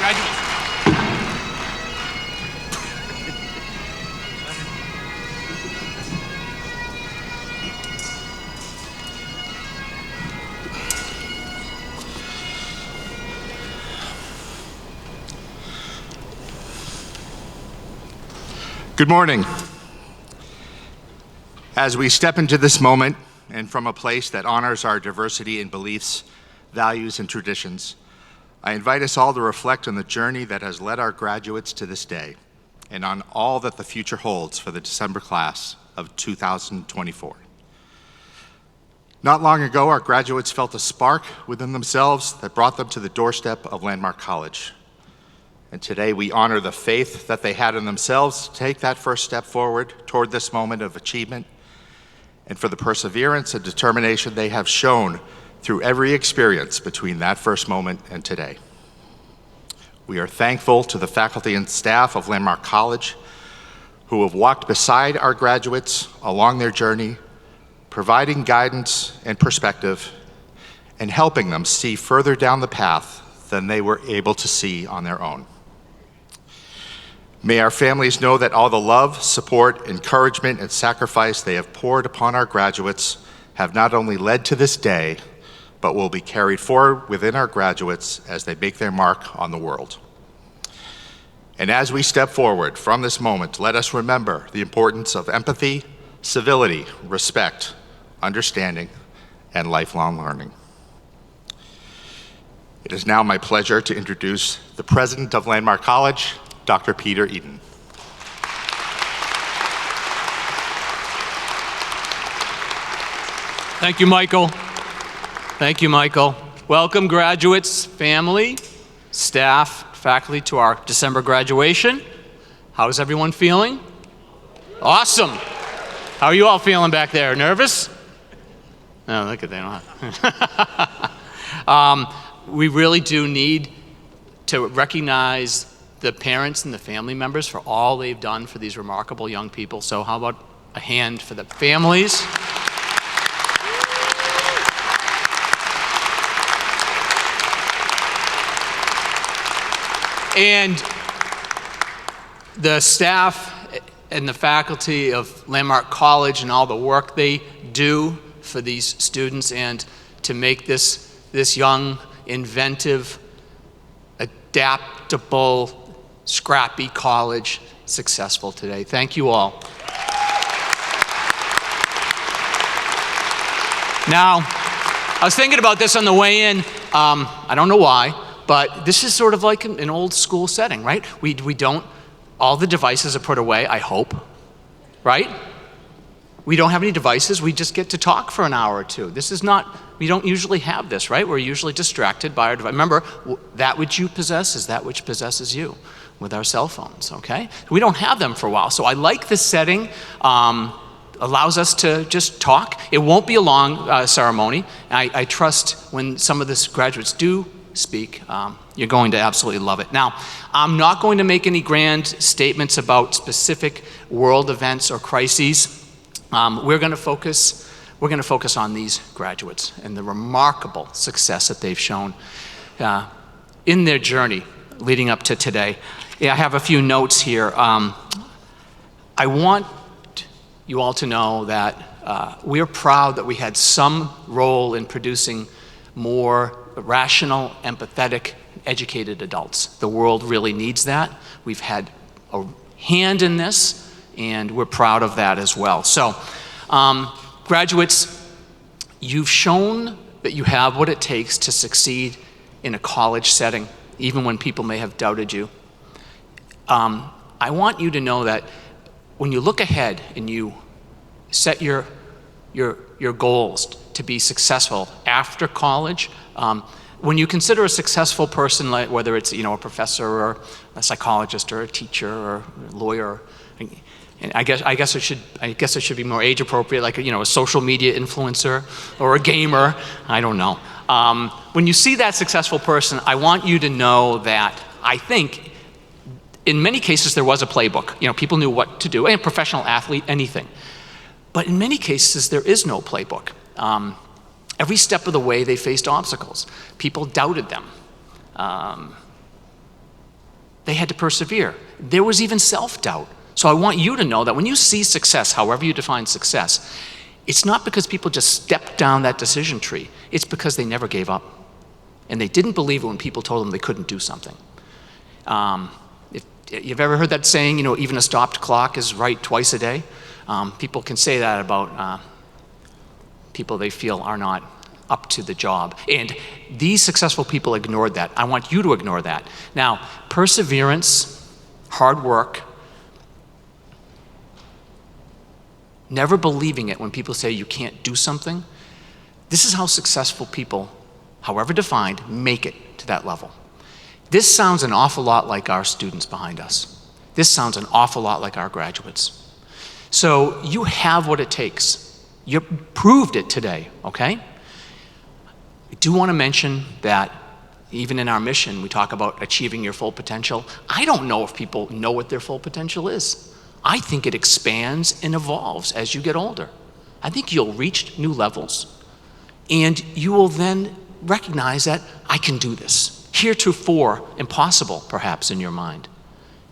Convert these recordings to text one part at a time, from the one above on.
Graduates. Good morning. As we step into this moment, and from a place that honors our diversity in beliefs, values, and traditions, I invite us all to reflect on the journey that has led our graduates to this day, and on all that the future holds for the December class of 2024. Not long ago, our graduates felt a spark within themselves that brought them to the doorstep of Landmark College. And today we honor the faith that they had in themselves to take that first step forward toward this moment of achievement, and for the perseverance and determination they have shown through every experience between that first moment and today. We are thankful to the faculty and staff of Landmark College who have walked beside our graduates along their journey, providing guidance and perspective, and helping them see further down the path than they were able to see on their own. May our families know that all the love, support, encouragement, and sacrifice they have poured upon our graduates have not only led to this day, but will be carried forward within our graduates as they make their mark on the world. And as we step forward from this moment, let us remember the importance of empathy, civility, respect, understanding, and lifelong learning. It is now my pleasure to introduce the President of Landmark College, Dr. Peter Eden. Thank you, Michael. Thank you, Michael. Welcome, graduates, family, staff, faculty, to our December graduation. How's everyone feeling? Awesome. How are you all feeling back there? Nervous? No, look at that. We really do need to recognize the parents and the family members for all they've done for these remarkable young people. So how about a hand for the families? And the staff and the faculty of Landmark College and all the work they do for these students and to make this young, inventive, adaptable, scrappy college successful today. Thank you all. Now, I was thinking about this on the way in. I don't know why, but this is sort of like an old school setting, right? We don't, all the devices are put away, I hope, right? We don't have any devices, we just get to talk for an hour or two. This is not, we don't usually have this, right? We're usually distracted by our device. Remember, that which you possess is that which possesses you, with our cell phones, okay? We don't have them for a while, so I like this setting. Allows us to just talk. It won't be a long ceremony. I trust when some of the graduates do speak, you're going to absolutely love it. Now, I'm not going to make any grand statements about specific world events or crises. We're going to focus on these graduates and the remarkable success that they've shown in their journey leading up to today. Yeah, I have a few notes here. I want you all to know that we're proud that we had some role in producing more rational, empathetic, educated adults. The world really needs that. We've had a hand in this, and we're proud of that as well. So, graduates, you've shown that you have what it takes to succeed in a college setting, even when people may have doubted you. I want you to know that when you look ahead and you set your goals to be successful after college, when you consider a successful person, like whether it's a professor or a psychologist or a teacher or a lawyer, and I guess it should be more age appropriate, like a social media influencer or a gamer. I don't know. When you see that successful person, I want you to know that I think in many cases there was a playbook. People knew what to do. A professional athlete, anything. But in many cases there is no playbook. Every step of the way they faced obstacles. People doubted them. They had to persevere. There was even self-doubt. So I want you to know that when you see success, however you define success, it's not because people just stepped down that decision tree. It's because they never gave up. And they didn't believe it when people told them they couldn't do something. If you've ever heard that saying, even a stopped clock is right twice a day? People can say that about people they feel are not up to the job. And these successful people ignored that. I want you to ignore that. Now, perseverance, hard work, never believing it when people say you can't do something, this is how successful people, however defined, make it to that level. This sounds an awful lot like our students behind us. This sounds an awful lot like our graduates. So you have what it takes. You proved it today, okay? I do want to mention that even in our mission, we talk about achieving your full potential. I don't know if people know what their full potential is. I think it expands and evolves as you get older. I think you'll reach new levels, and you will then recognize that I can do this. Heretofore impossible, perhaps, in your mind.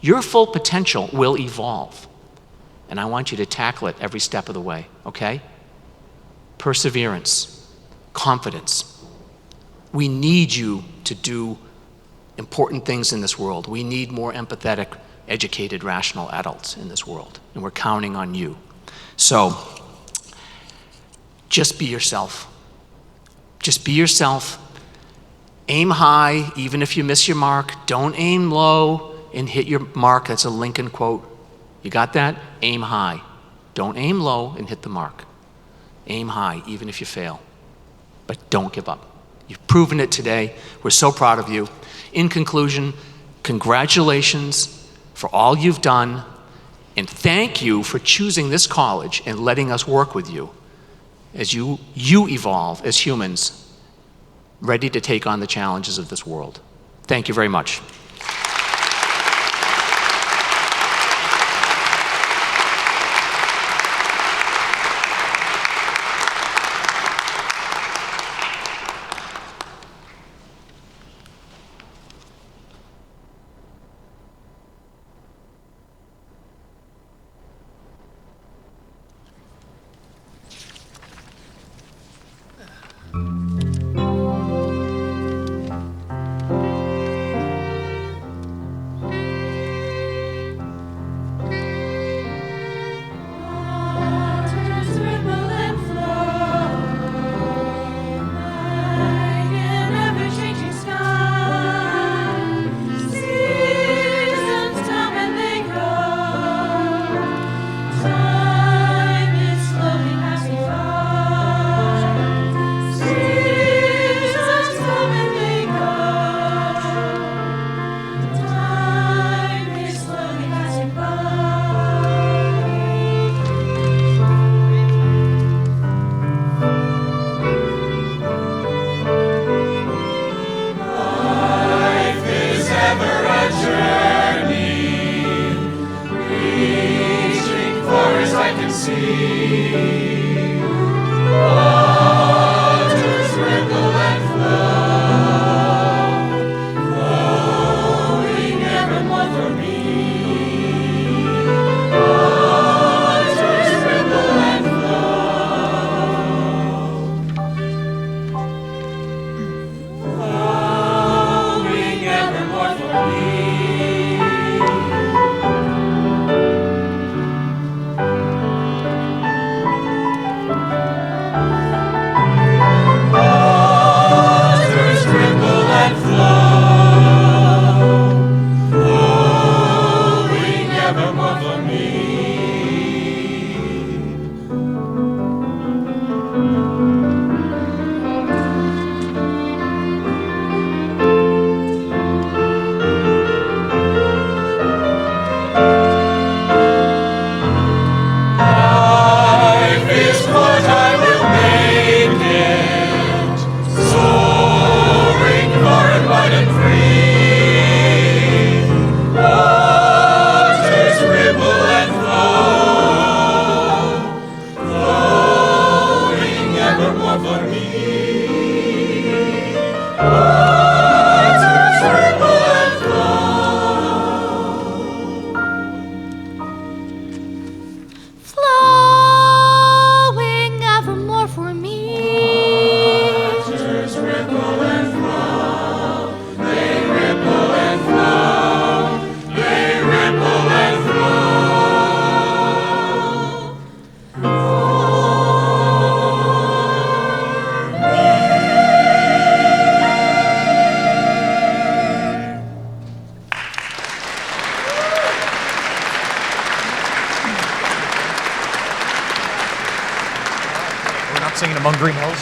Your full potential will evolve, and I want you to tackle it every step of the way, okay? Perseverance, confidence. We need you to do important things in this world. We need more empathetic, educated, rational adults in this world, and we're counting on you. So, just be yourself. Just be yourself. Aim high, even if you miss your mark. Don't aim low and hit your mark. That's a Lincoln quote. You got that? Aim high. Don't aim low and hit the mark. Aim high, even if you fail. But don't give up. You've proven it today. We're so proud of you. In conclusion, congratulations for all you've done, and thank you for choosing this college and letting us work with you as you evolve as humans, ready to take on the challenges of this world. Thank you very much. among Green Hills.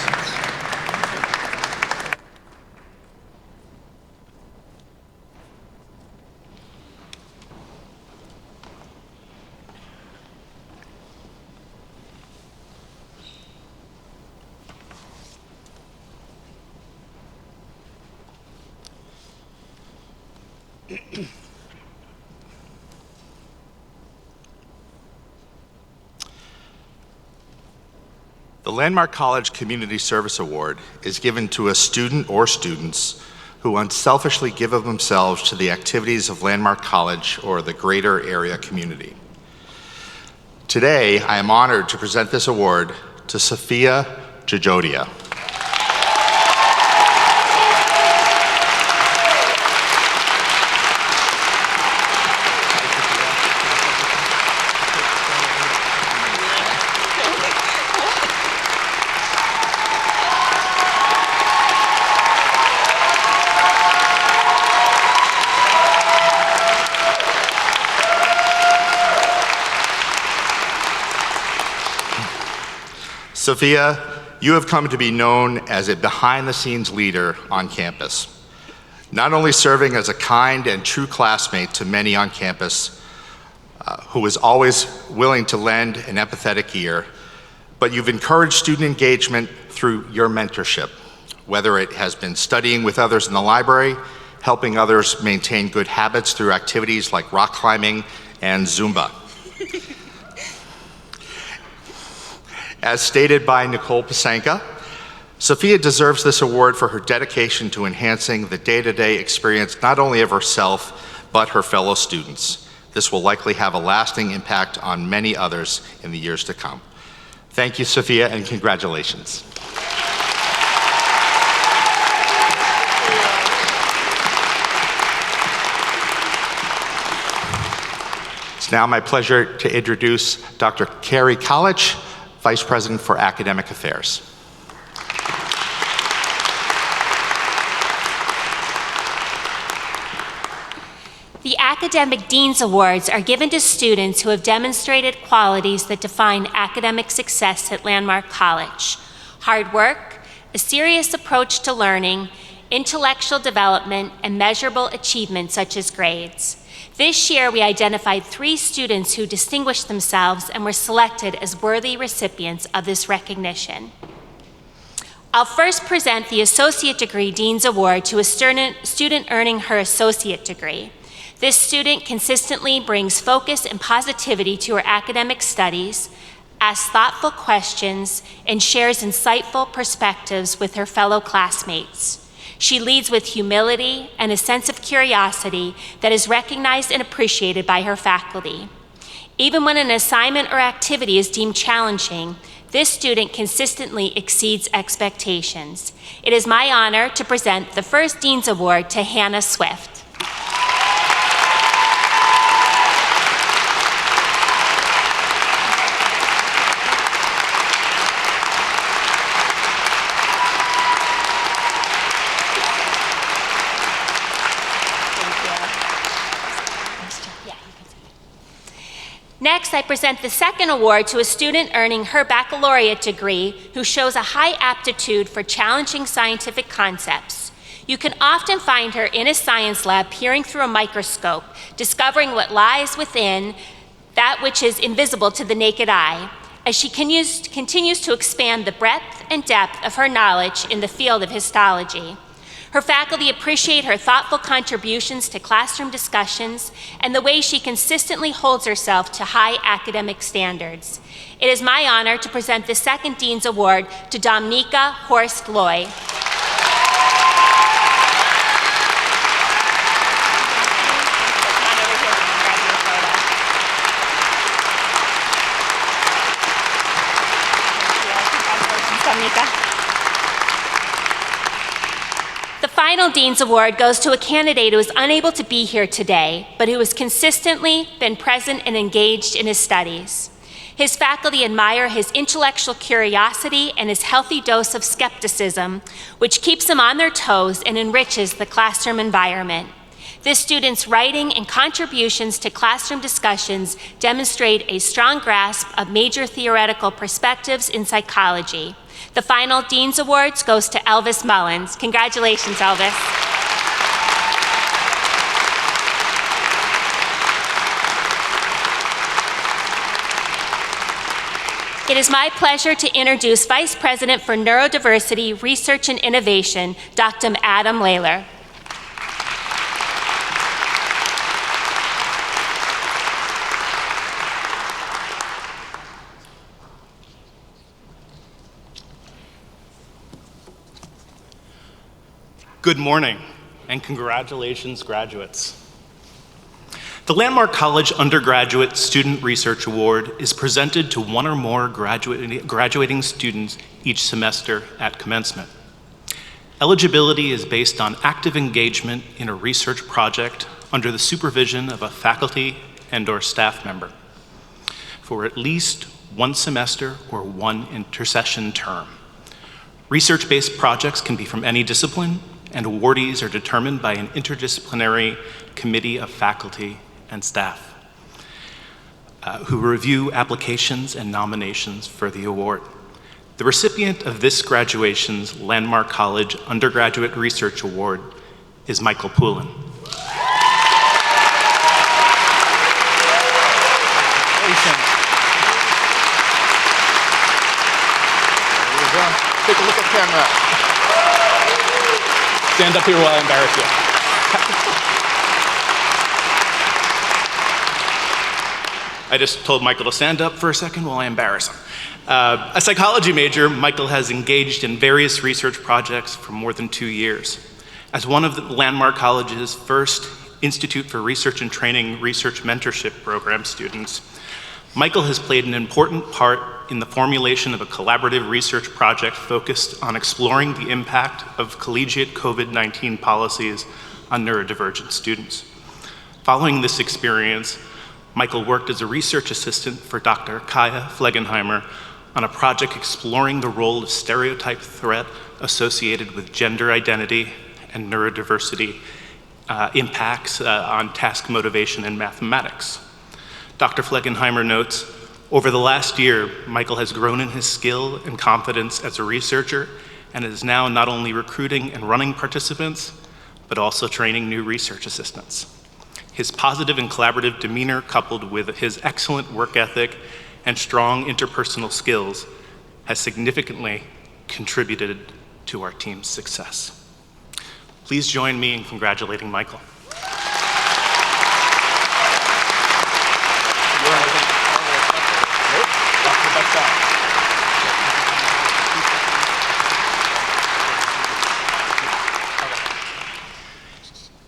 The Landmark College Community Service Award is given to a student or students who unselfishly give of themselves to the activities of Landmark College or the greater area community. Today, I am honored to present this award to Sophia Jajodia. Sophia, you have come to be known as a behind-the-scenes leader on campus, not only serving as a kind and true classmate to many on campus who is always willing to lend an empathetic ear, but you've encouraged student engagement through your mentorship, whether it has been studying with others in the library, helping others maintain good habits through activities like rock climbing and Zumba. As stated by Nicole Pasenka, Sophia deserves this award for her dedication to enhancing the day-to-day experience not only of herself, but her fellow students. This will likely have a lasting impact on many others in the years to come. Thank you, Sophia, and congratulations. It's now my pleasure to introduce Dr. Carrie College, Vice President for Academic Affairs. The Academic Dean's Awards are given to students who have demonstrated qualities that define academic success at Landmark College: hard work, a serious approach to learning, intellectual development, and measurable achievements such as grades. This year, we identified 3 students who distinguished themselves and were selected as worthy recipients of this recognition. I'll first present the Associate Degree Dean's Award to a student earning her associate degree. This student consistently brings focus and positivity to her academic studies, asks thoughtful questions, and shares insightful perspectives with her fellow classmates. She leads with humility and a sense of curiosity that is recognized and appreciated by her faculty. Even when an assignment or activity is deemed challenging, this student consistently exceeds expectations. It is my honor to present the first Dean's Award to Hannah Swift. Next, I present the second award to a student earning her baccalaureate degree who shows a high aptitude for challenging scientific concepts. You can often find her in a science lab peering through a microscope, discovering what lies within that which is invisible to the naked eye, as she continues to expand the breadth and depth of her knowledge in the field of histology. Her faculty appreciate her thoughtful contributions to classroom discussions and the way she consistently holds herself to high academic standards. It is my honor to present the second Dean's Award to Dominica Horst Loy. The final Dean's Award goes to a candidate who is unable to be here today, but who has consistently been present and engaged in his studies. His faculty admire his intellectual curiosity and his healthy dose of skepticism, which keeps them on their toes and enriches the classroom environment. This student's writing and contributions to classroom discussions demonstrate a strong grasp of major theoretical perspectives in psychology. The final Dean's Awards goes to Elvis Mullins. Congratulations, Elvis. It is my pleasure to introduce Vice President for Neurodiversity, Research and Innovation, Dr. Adam Layler. Good morning, and congratulations, graduates. The Landmark College Undergraduate Student Research Award is presented to one or more graduating students each semester at commencement. Eligibility is based on active engagement in a research project under the supervision of a faculty and/or staff member for at least one semester or one intersession term. Research-based projects can be from any discipline, and awardees are determined by an interdisciplinary committee of faculty and staff who review applications and nominations for the award. The recipient of this graduation's Landmark College Undergraduate Research Award is Michael Poulin. Take a look at camera. Stand up here while I embarrass you. I just told Michael to stand up for a second while I embarrass him. A psychology major, Michael has engaged in various research projects for more than 2 years. As one of the Landmark College's first Institute for Research and Training Research Mentorship Program students, Michael has played an important part in the formulation of a collaborative research project focused on exploring the impact of collegiate COVID-19 policies on neurodivergent students. Following this experience, Michael worked as a research assistant for Dr. Kaya Flegenheimer on a project exploring the role of stereotype threat associated with gender identity and neurodiversity impacts on task motivation in mathematics. Dr. Flegenheimer notes, over the last year, Michael has grown in his skill and confidence as a researcher and is now not only recruiting and running participants, but also training new research assistants. His positive and collaborative demeanor, coupled with his excellent work ethic and strong interpersonal skills, has significantly contributed to our team's success. Please join me in congratulating Michael.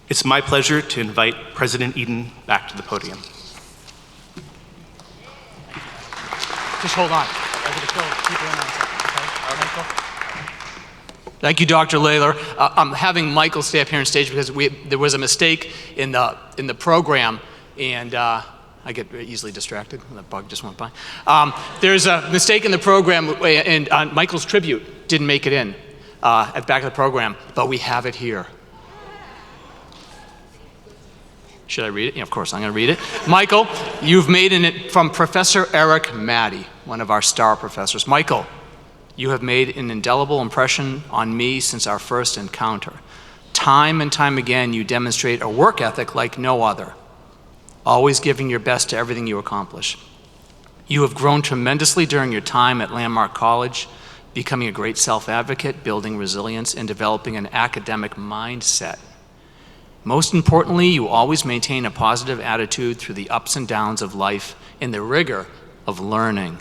It's my pleasure to invite President Eden back to the podium. Just hold on. I'm going to fill people in on something, okay? Thank you, Dr. Layler. I'm having Michael stay up here on stage because there was a mistake in the program, and I get easily distracted. That bug just went by. There's a mistake in the program, and Michael's tribute didn't make it in at the back of the program, but we have it here. Should I read it? Yeah, of course, I'm going to read it. Michael, you've made it from Professor Eric Maddie, one of our star professors. Michael, you have made an indelible impression on me since our first encounter. Time and time again, you demonstrate a work ethic like no other, always giving your best to everything you accomplish. You have grown tremendously during your time at Landmark College, becoming a great self-advocate, building resilience, and developing an academic mindset. Most importantly, you always maintain a positive attitude through the ups and downs of life and the rigor of learning.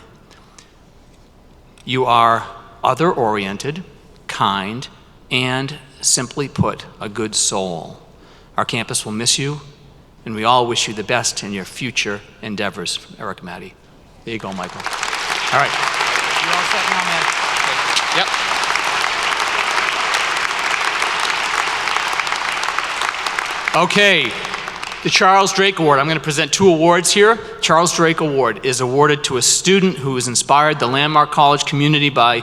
You are other-oriented, kind, and simply put, a good soul. Our campus will miss you, and we all wish you the best in your future endeavors. Eric Maddie. There you go, Michael. All right. You all set now, man? Yep. Okay, the Charles Drake Award. I'm going to present 2 awards here. Charles Drake Award is awarded to a student who has inspired the Landmark College community by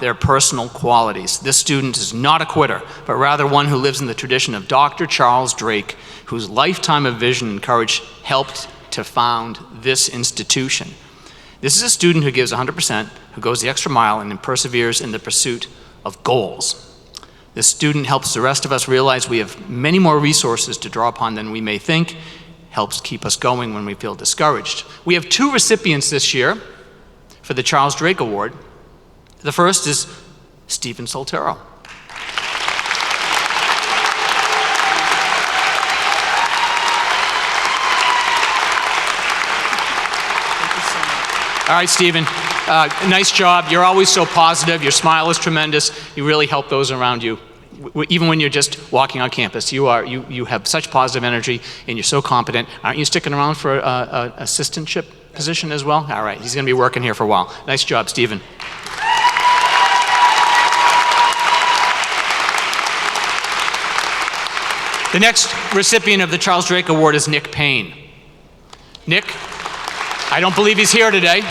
their personal qualities. This student is not a quitter, but rather one who lives in the tradition of Dr. Charles Drake, whose lifetime of vision and courage helped to found this institution. This is a student who gives 100%, who goes the extra mile and perseveres in the pursuit of goals. This student helps the rest of us realize we have many more resources to draw upon than we may think, helps keep us going when we feel discouraged. We have 2 recipients this year for the Charles Drake Award. The first is Stephen Soltero. All right, Stephen, nice job. You're always so positive. Your smile is tremendous. You really help those around you. Even when you're just walking on campus, you have such positive energy and you're so competent. Aren't you sticking around for an assistantship position as well? All right, he's going to be working here for a while. Nice job, Stephen. The next recipient of the Charles Drake Award is Nick Payne. Nick, I don't believe he's here today.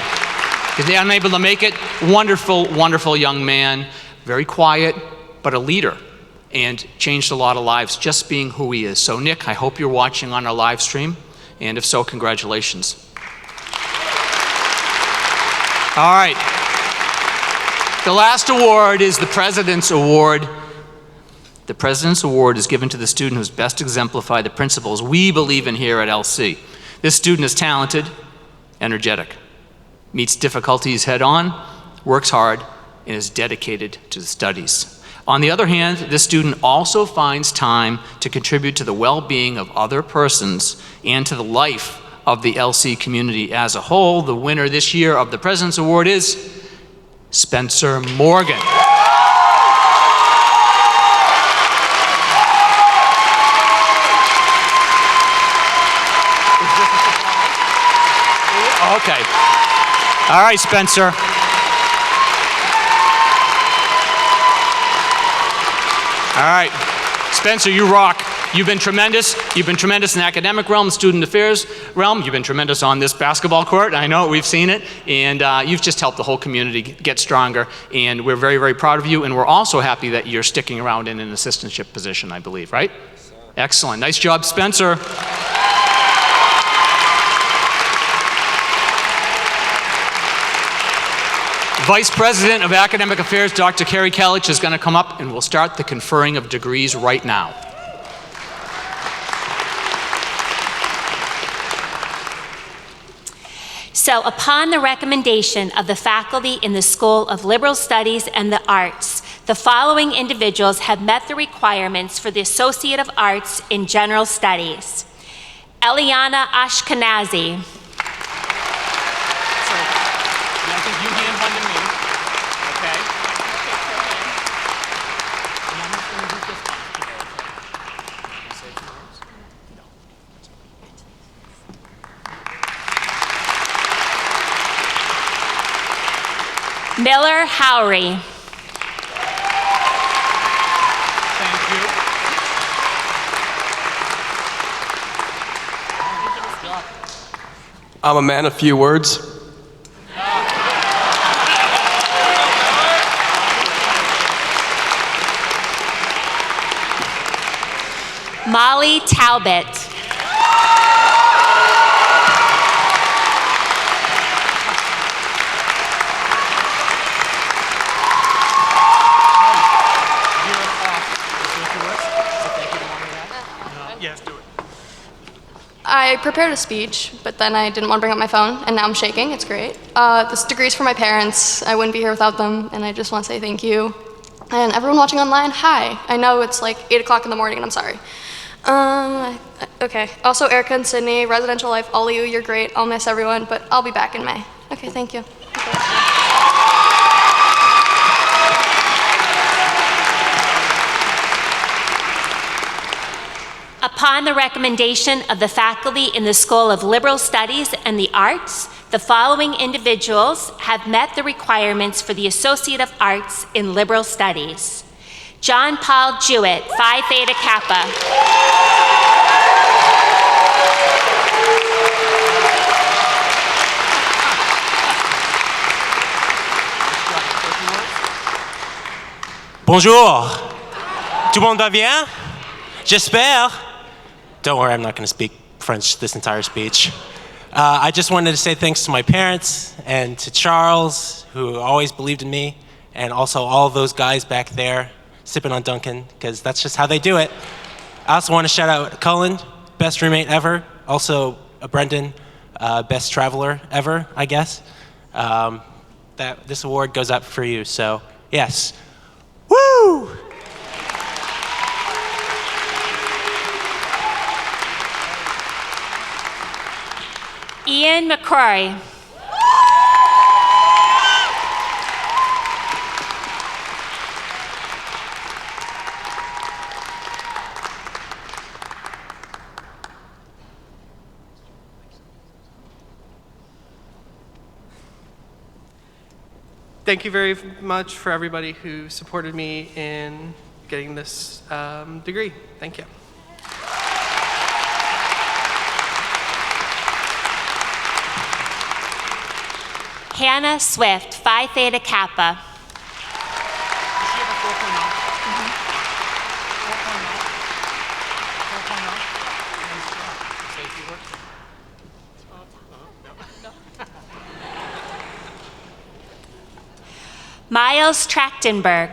He's unable to make it. Wonderful, wonderful young man. Very quiet, but a leader. And changed a lot of lives just being who he is. So Nick, I hope you're watching on our live stream. And if so, congratulations. All right. The last award is the President's Award. The President's Award is given to the student who's best exemplified the principles we believe in here at LC. This student is talented, energetic, meets difficulties head on, works hard, and is dedicated to the studies. On the other hand, this student also finds time to contribute to the well-being of other persons and to the life of the LC community as a whole. The winner this year of the President's Award is Spencer Morgan. Okay. All right, Spencer. All right. Spencer, you rock. You've been tremendous. You've been tremendous in the academic realm, student affairs realm. You've been tremendous on this basketball court. I know, we've seen it. And you've just helped the whole community get stronger. And we're very, very proud of you. And we're also happy that you're sticking around in an assistantship position, I believe, right? Excellent. Nice job, Spencer. Vice President of Academic Affairs, Dr. Carrie Kellich, is going to come up and we'll start the conferring of degrees right now. So, upon the recommendation of the faculty in the School of Liberal Studies and the Arts, the following individuals have met the requirements for the Associate of Arts in General Studies. Eliana Ashkenazi. Miller Howry. Thank you. I'm a man of few words. Molly Talbot. I prepared a speech, but then I didn't want to bring up my phone, and now I'm shaking. It's great. This degree's for my parents. I wouldn't be here without them, and I just want to say thank you. And everyone watching online, hi. I know it's like 8 o'clock in the morning, and I'm sorry. Okay. Also, Erica and Sydney, residential life, all of you, you're great. I'll miss everyone, but I'll be back in May. Okay, thank you. Upon the recommendation of the faculty in the School of Liberal Studies and the Arts, the following individuals have met the requirements for the Associate of Arts in Liberal Studies. John Paul Jewett, Phi Theta Kappa. Bonjour. Tout le monde va bien? J'espère. Don't worry, I'm not going to speak French this entire speech. I just wanted to say thanks to my parents and to Charles, who always believed in me, and also all of those guys back there sipping on Dunkin', because that's just how they do it. I also want to shout out Cullen, best roommate ever. Also Brendan, best traveler ever, I guess. This award goes up for you, so yes. Woo! Ian McCrory. Thank you very much for everybody who supported me in getting this degree. Thank you. Hannah Swift, Phi Theta Kappa. Miles Trachtenberg.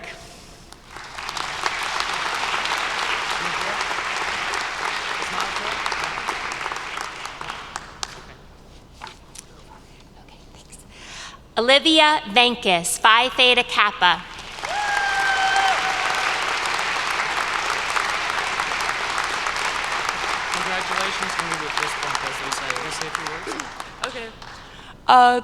Olivia Venkis, Phi Theta Kappa. Congratulations. Can we with this point, as they say? Can you say a few words? Okay.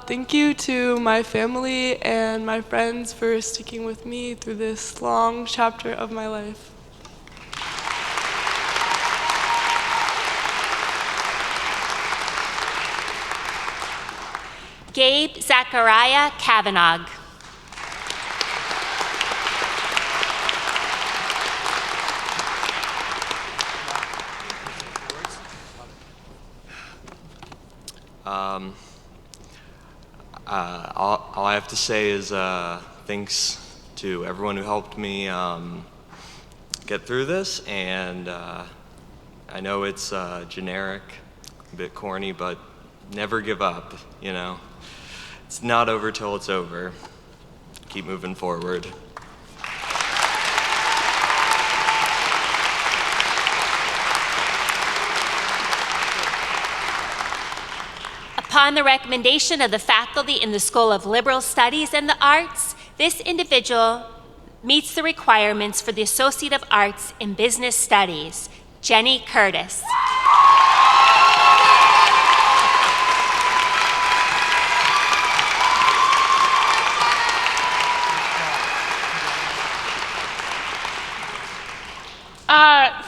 Thank you to my family and my friends for sticking with me through this long chapter of my life. Gabe Zachariah Kavanagh. All I have to say is thanks to everyone who helped me get through this, and I know it's generic, a bit corny, but never give up, you know? It's not over till it's over. Keep moving forward. Upon the recommendation of the faculty in the School of Liberal Studies and the Arts, this individual meets the requirements for the Associate of Arts in Business Studies, Jenny Curtis.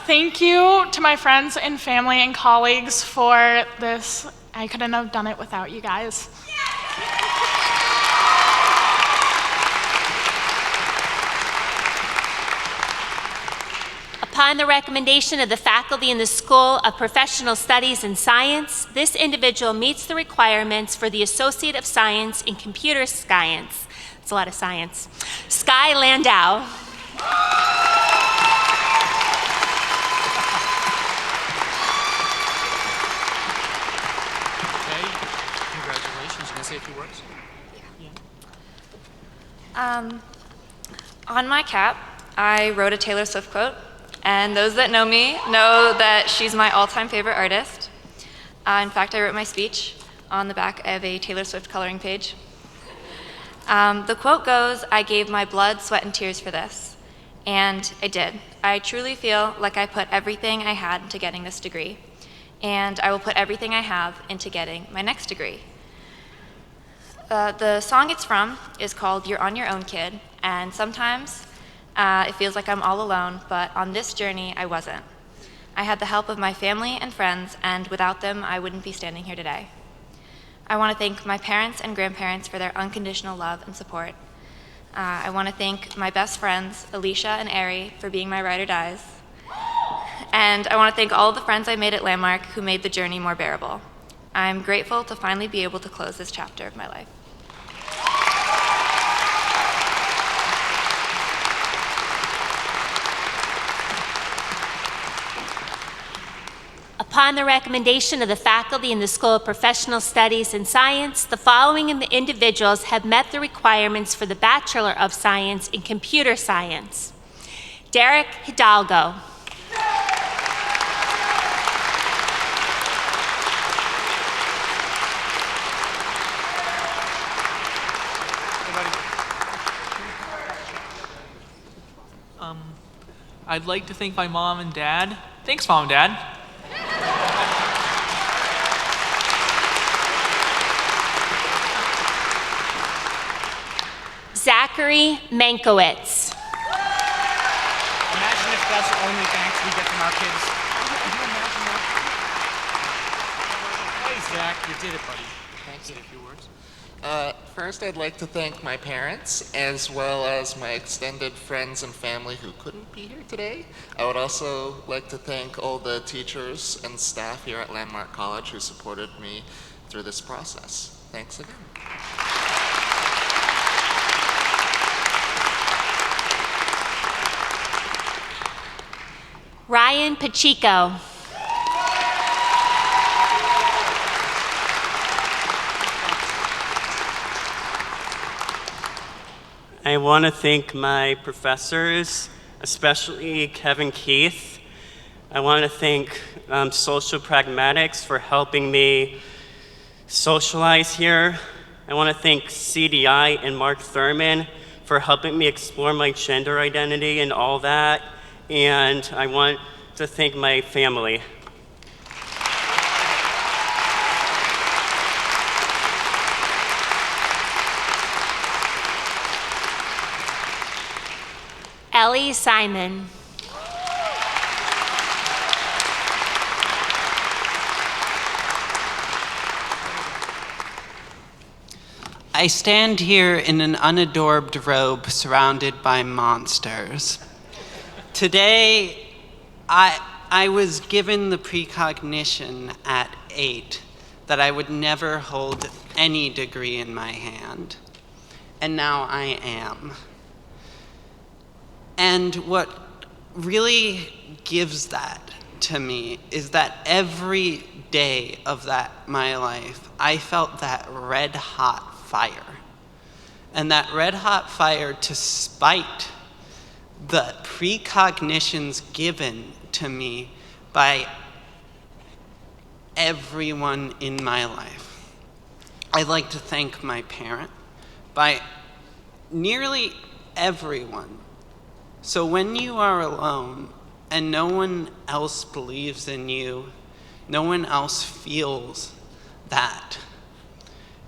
Thank you to my friends and family and colleagues for this. I couldn't have done it without you guys. Upon the recommendation of the faculty in the School of Professional Studies and Science, this individual meets the requirements for the Associate of Science in Computer Science. That's a lot of science. Sky Landau. Say a few words. On my cap, I wrote a Taylor Swift quote, and those that know me know that she's my all-time favorite artist. In fact, I wrote my speech on the back of a Taylor Swift coloring page. The quote goes, "I gave my blood, sweat, and tears for this." And I did. I truly feel like I put everything I had into getting this degree, and I will put everything I have into getting my next degree. The song it's from is called "You're on Your Own, Kid," and sometimes it feels like I'm all alone, but on this journey, I wasn't. I had the help of my family and friends, and without them, I wouldn't be standing here today. I want to thank my parents and grandparents for their unconditional love and support. I want to thank my best friends, Alicia and Ari, for being my ride or dies. And I want to thank all of the friends I made at Landmark who made the journey more bearable. I'm grateful to finally be able to close this chapter of my life. Upon the recommendation of the faculty in the School of Professional Studies and Science, the following individuals have met the requirements for the Bachelor of Science in Computer Science. Derek Hidalgo. I'd like to thank my mom and dad. Thanks, Mom and Dad. Zachary Mankowitz. Imagine if that's the only thanks we get from our kids. Can you imagine that? Hey, Zach, you did it, buddy. Thanks. Say a few words. First, I'd like to thank my parents, as well as my extended friends and family who couldn't be here today. I would also like to thank all the teachers and staff here at Landmark College who supported me through this process. Thanks again. Ryan Pacheco. I want to thank my professors, especially Kevin Keith. I want to thank Social Pragmatics for helping me socialize here. I want to thank CDI and Mark Thurman for helping me explore my gender identity and all that. And I want to thank my family. Ellie Simon. I stand here in an unadorbed robe surrounded by monsters. Today, I was given the precognition at 8 that I would never hold any degree in my hand, and now I am. And what really gives that to me is that every day of my life, I felt that red hot fire. And that red hot fire, despite the precognitions given to me by everyone in my life. I'd like to thank my parent, by nearly everyone. So when you are alone and no one else believes in you, no one else feels that,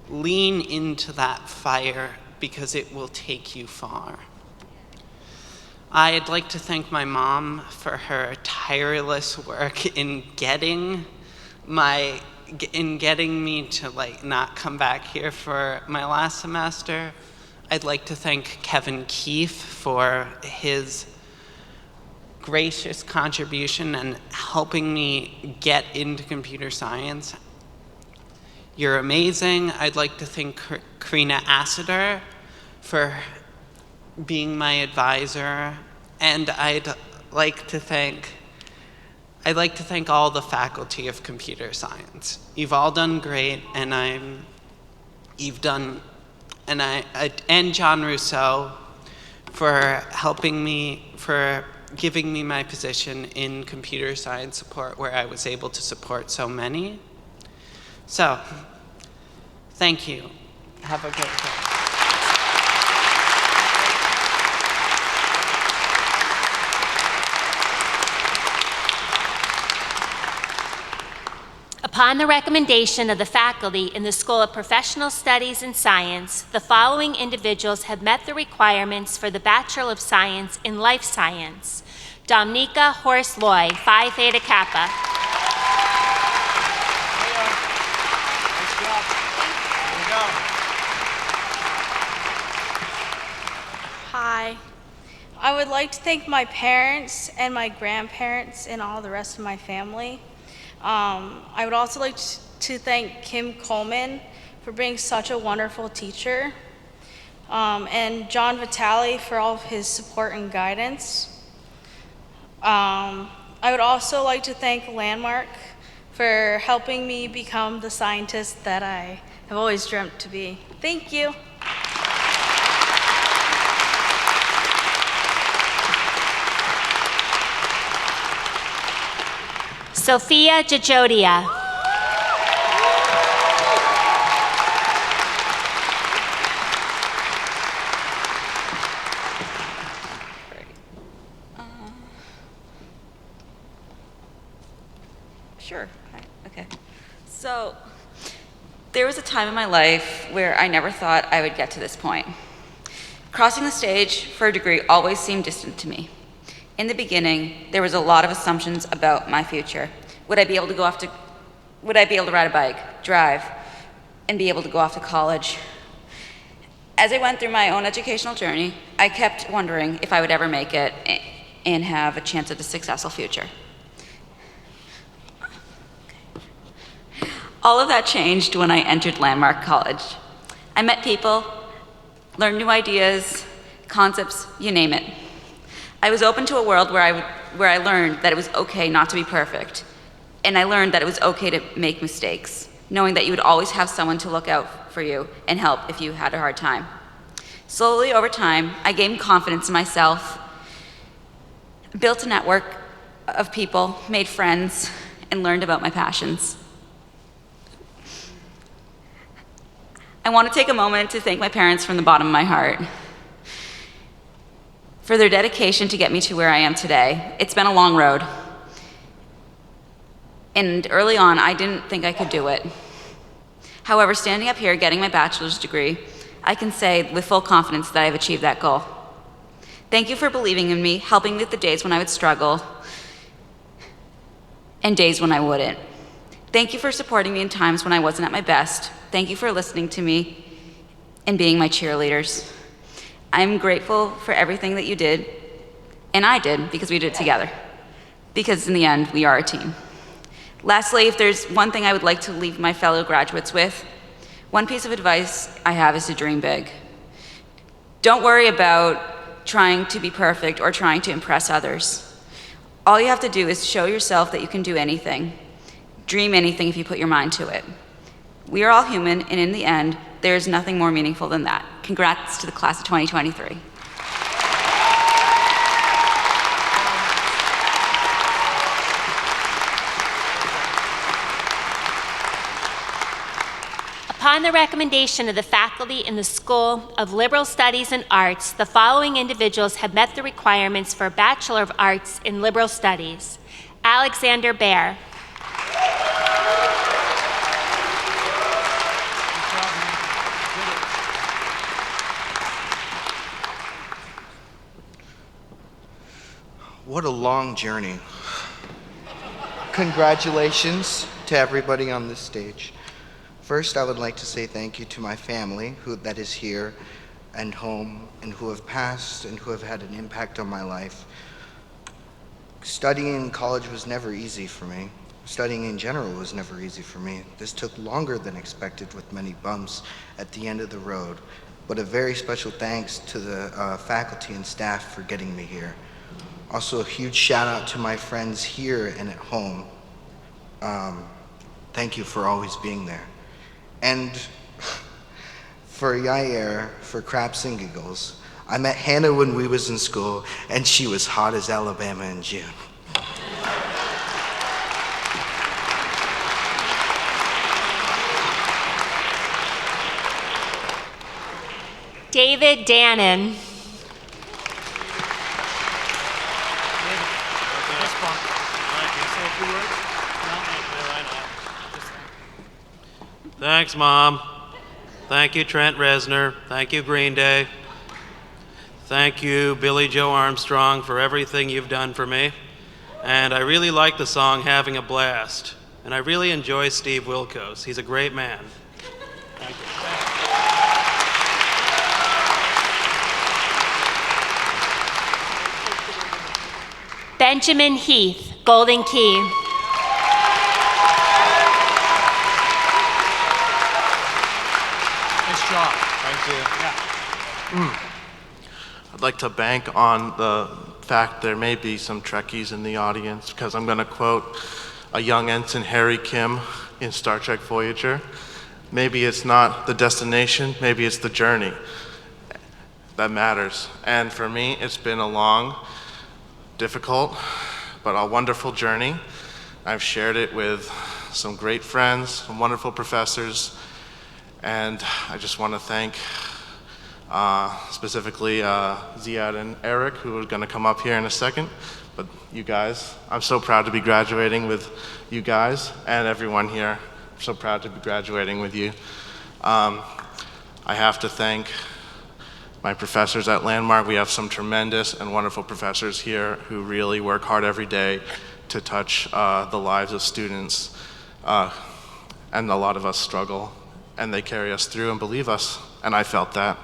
lean into that fire because it will take you far. I'd like to thank my mom for her tireless work in getting me to not come back here for my last semester. I'd like to thank Kevin Keith for his gracious contribution and helping me get into computer science. You're amazing. I'd like to thank Karina Assiter for being my advisor, and I'd like to thank all the faculty of computer science. You've all done great, and and John Rousseau for helping me, for giving me my position in computer science support where I was able to support so many. So, thank you. Have a great day. Upon the recommendation of the faculty in the School of Professional Studies and Science, the following individuals have met the requirements for the Bachelor of Science in Life Science. Dominica Horst-Loy, Phi Theta Kappa. Hi. I would like to thank my parents and my grandparents and all the rest of my family. I would also like to thank Kim Coleman for being such a wonderful teacher, and John Vitale for all of his support and guidance. I would also like to thank Landmark for helping me become the scientist that I have always dreamt to be. Thank you. Sophia Jajodia. Sure. Okay. So, there was a time in my life where I never thought I would get to this point. Crossing the stage for a degree always seemed distant to me. In the beginning, there was a lot of assumptions about my future. Would I be able to ride a bike, drive, and be able to go off to college? As I went through my own educational journey, I kept wondering if I would ever make it and have a chance at a successful future. All of that changed when I entered Landmark College. I met people, learned new ideas, concepts, you name it. I was open to a world where I learned that it was okay not to be perfect. And I learned that it was okay to make mistakes, knowing that you would always have someone to look out for you and help if you had a hard time. Slowly over time, I gained confidence in myself, built a network of people, made friends, and learned about my passions. I want to take a moment to thank my parents from the bottom of my heart for their dedication to get me to where I am today. It's been a long road. And early on, I didn't think I could do it. However, standing up here, getting my bachelor's degree, I can say with full confidence that I've achieved that goal. Thank you for believing in me, helping me with the days when I would struggle and days when I wouldn't. Thank you for supporting me in times when I wasn't at my best. Thank you for listening to me and being my cheerleaders. I'm grateful for everything that you did, and I did, because we did it together. Because in the end, we are a team. Lastly, if there's one thing I would like to leave my fellow graduates with, one piece of advice I have is to dream big. Don't worry about trying to be perfect or trying to impress others. All you have to do is show yourself that you can do anything. Dream anything if you put your mind to it. We are all human, and in the end, there is nothing more meaningful than that. Congrats to the class of 2023. Upon the recommendation of the faculty in the School of Liberal Studies and Arts, the following individuals have met the requirements for a Bachelor of Arts in Liberal Studies. Alexander Baer. What a long journey. Congratulations to everybody on this stage. First, I would like to say thank you to my family that is here and home, and who have passed and who have had an impact on my life. Studying in college was never easy for me. Studying in general was never easy for me. This took longer than expected with many bumps at the end of the road, but a very special thanks to the faculty and staff for getting me here. Also, a huge shout out to my friends here and at home. Thank you for always being there. And for Yair, for craps and giggles, I met Hannah when we was in school, and she was hot as Alabama in June. David Dannon. Thanks, Mom. Thank you, Trent Reznor. Thank you, Green Day. Thank you, Billy Joe Armstrong, for everything you've done for me. And I really like the song Having a Blast. And I really enjoy Steve Wilkos. He's a great man. Thank you. Benjamin Heath, Golden Key. Job. Thank you. I'd like to bank on the fact there may be some Trekkies in the audience, because I'm going to quote a young ensign Harry Kim in Star Trek Voyager. Maybe it's not the destination, maybe it's the journey that matters. And for me, it's been a long, difficult, but a wonderful journey. I've shared it with some great friends, some wonderful professors, and I just want to thank specifically Ziad and Eric, who are going to come up here in a second. But you guys, I'm so proud to be graduating with you guys and everyone here. I'm so proud to be graduating with you. I have to thank my professors at Landmark. We have some tremendous and wonderful professors here who really work hard every day to touch the lives of students. And a lot of us struggle, and they carry us through and believe us, and I felt that.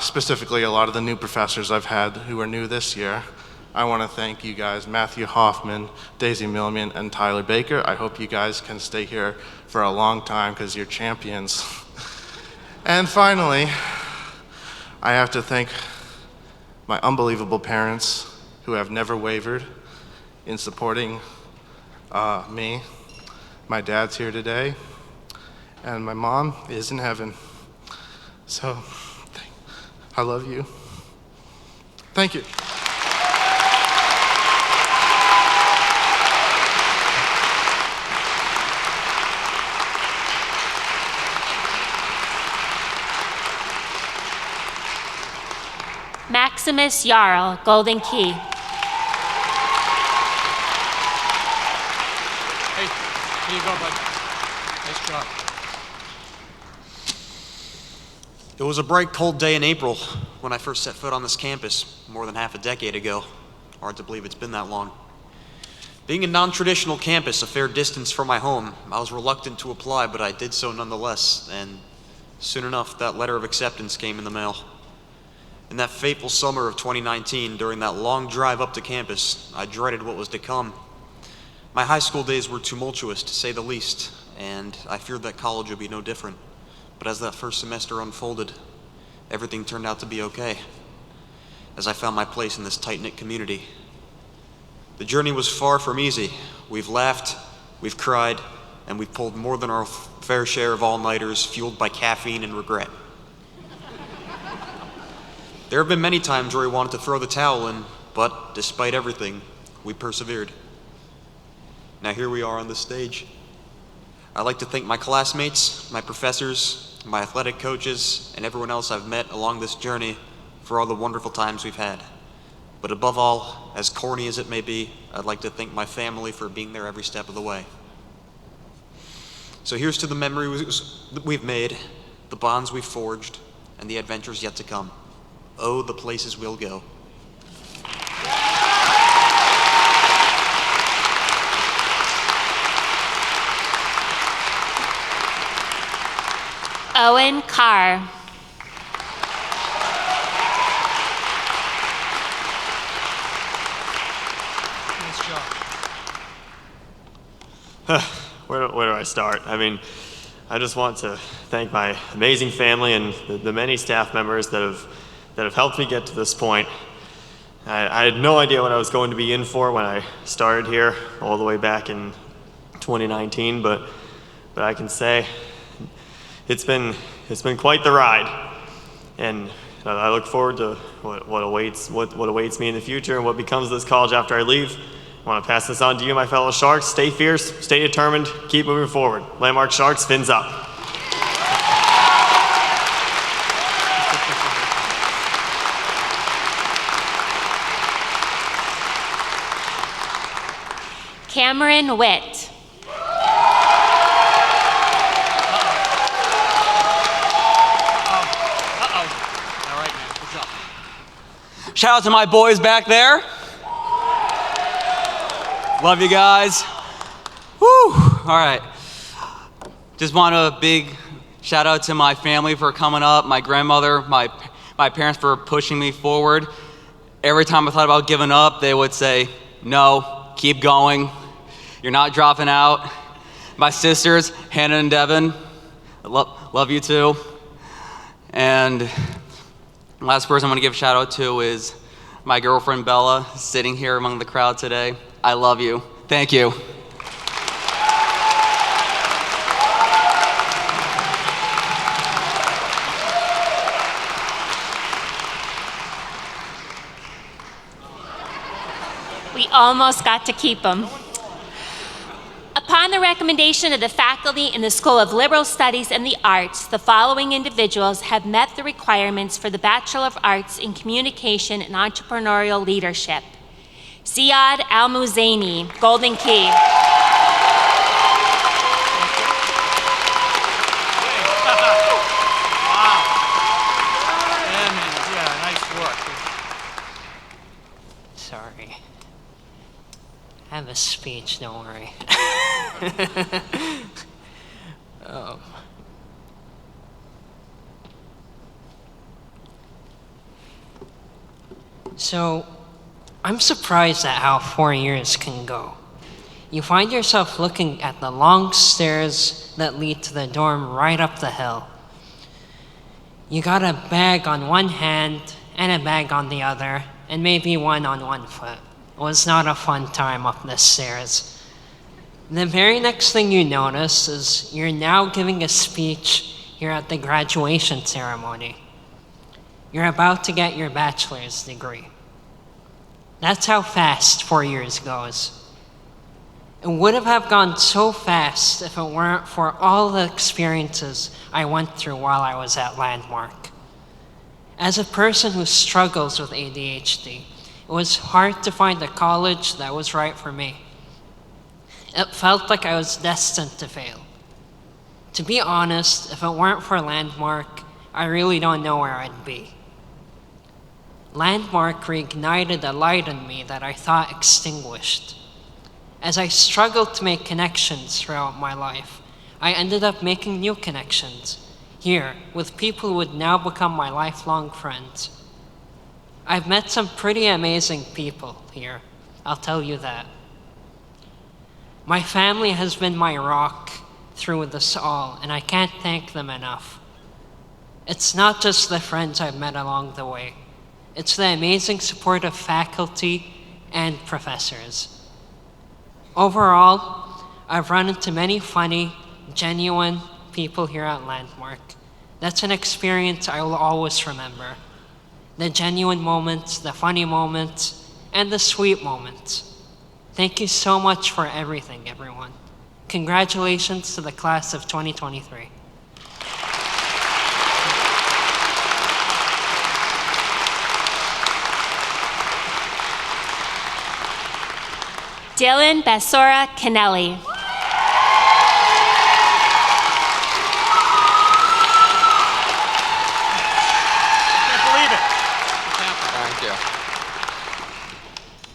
Specifically, a lot of the new professors I've had who are new this year. I want to thank you guys, Matthew Hoffman, Daisy Millman, and Tyler Baker. I hope you guys can stay here for a long time because you're champions. And finally, I have to thank my unbelievable parents who have never wavered in supporting me. My dad's here today, and my mom is in heaven. So, I love you. Thank you. Maximus Jarl, Golden Key. Hey, here you go, bud. Nice job. It was a bright, cold day in April when I first set foot on this campus more than half a decade ago. Hard to believe it's been that long. Being a non-traditional campus a fair distance from my home, I was reluctant to apply, but I did so nonetheless, and soon enough, that letter of acceptance came in the mail. In that fateful summer of 2019, during that long drive up to campus, I dreaded what was to come. My high school days were tumultuous, to say the least, and I feared that college would be no different. But as that first semester unfolded, everything turned out to be okay, as I found my place in this tight-knit community. The journey was far from easy. We've laughed, we've cried, and we've pulled more than our fair share of all-nighters fueled by caffeine and regret. There have been many times where we wanted to throw the towel in, but despite everything, we persevered. Now here we are on this stage. I'd like to thank my classmates, my professors, my athletic coaches, and everyone else I've met along this journey for all the wonderful times we've had. But above all, as corny as it may be, I'd like to thank my family for being there every step of the way. So here's to the memories that we've made, the bonds we've forged, and the adventures yet to come. Oh, the places we'll go. Owen Carr. Nice job. Where do I start? I mean, I just want to thank my amazing family and the many staff members that have helped me get to this point. I had no idea what I was going to be in for when I started here all the way back in 2019, but I can say it's been quite the ride, and I look forward to what awaits me in the future and what becomes of this college after I leave. I want to pass this on to you, my fellow Sharks. Stay fierce, stay determined, keep moving forward. Landmark Sharks, fins up. Cameron Witt. All right, man. Good job. Shout out to my boys back there. Love you guys. Woo! All right. Just want a big shout out to my family for coming up, my grandmother, my parents for pushing me forward. Every time I thought about giving up, they would say, no, keep going. You're not dropping out. My sisters, Hannah and Devin, love you too. And the last person I want to give a shout out to is my girlfriend Bella, sitting here among the crowd today. I love you. Thank you. almost got to keep them. Upon the recommendation of the faculty in the School of Liberal Studies and the Arts, the following individuals have met the requirements for the Bachelor of Arts in Communication and Entrepreneurial Leadership. Ziad Al-Muzaini, Golden Key. Sorry. I have a speech, don't worry. So, I'm surprised at how 4 years can go. You find yourself looking at the long stairs that lead to the dorm right up the hill. You got a bag on one hand and a bag on the other, and maybe one on one foot. It was not a fun time up the stairs. The very next thing you notice is you're now giving a speech here at the graduation ceremony. You're about to get your bachelor's degree. That's how fast 4 years goes. It would have gone so fast if it weren't for all the experiences I went through while I was at Landmark. As a person who struggles with ADHD, it was hard to find a college that was right for me. It felt like I was destined to fail. To be honest, if it weren't for Landmark, I really don't know where I'd be. Landmark reignited a light in me that I thought extinguished. As I struggled to make connections throughout my life, I ended up making new connections here with people who would now become my lifelong friends. I've met some pretty amazing people here, I'll tell you that. My family has been my rock through this all, and I can't thank them enough. It's not just the friends I've met along the way. It's the amazing support of faculty and professors. Overall, I've run into many funny, genuine people here at Landmark. That's an experience I will always remember. The genuine moments, the funny moments, and the sweet moments. Thank you so much for everything, everyone. Congratulations to the class of 2023. Dylan Basora Kennelly. Thank you.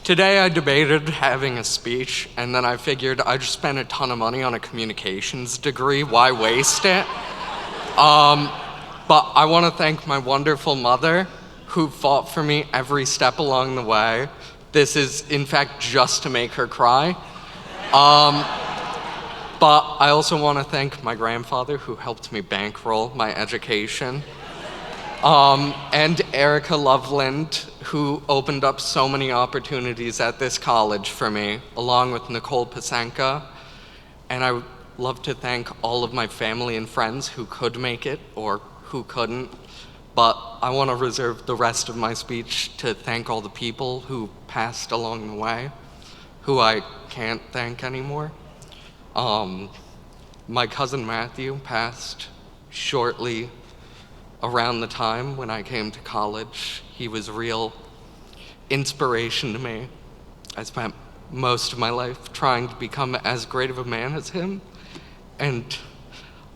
Today I debated having a speech, and then I figured I just spent a ton of money on a communications degree. Why waste it? But I want to thank my wonderful mother, who fought for me every step along the way. This is, in fact, just to make her cry. But I also want to thank my grandfather, who helped me bankroll my education. And Erica Loveland, who opened up so many opportunities at this college for me, along with Nicole Pasenka. And I would love to thank all of my family and friends who could make it or who couldn't. But I want to reserve the rest of my speech to thank all the people who passed along the way, who I can't thank anymore. My cousin Matthew passed shortly around the time when I came to college. He was a real inspiration to me. I spent most of my life trying to become as great of a man as him, and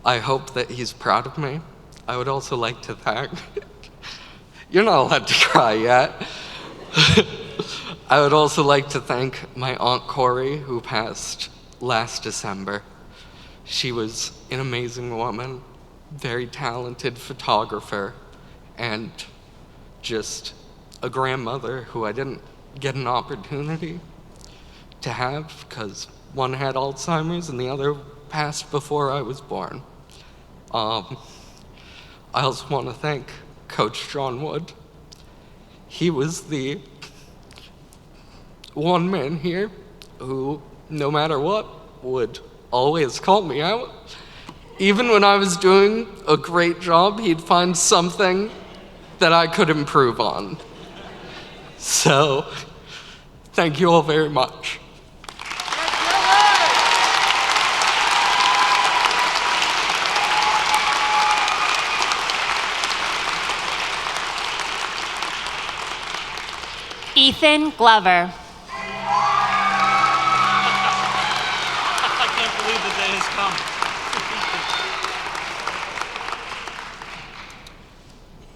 I hope that he's proud of me. I would also like to thank, you're not allowed to cry yet. I would also like to thank my Aunt Corey, who passed last December. She was an amazing woman, very talented photographer, and just a grandmother who I didn't get an opportunity to have because one had Alzheimer's and the other passed before I was born. I also want to thank Coach John Wood. He was the one man here who, no matter what, would always call me out. Even when I was doing a great job, he'd find something that I could improve on. So, Thank you all very much. Ethan Glover. I can't believe the day has come.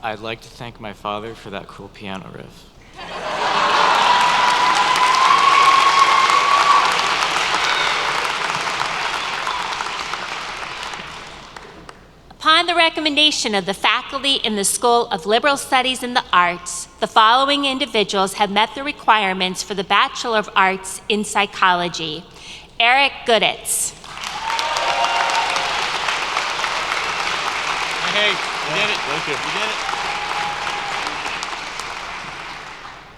I'd like to thank my father for that cool piano riff. Upon the recommendation of the faculty in the School of Liberal Studies and the Arts, the following individuals have met the requirements for the Bachelor of Arts in Psychology. Eric Gooditz. Hey, you did it. Thank you. You did it.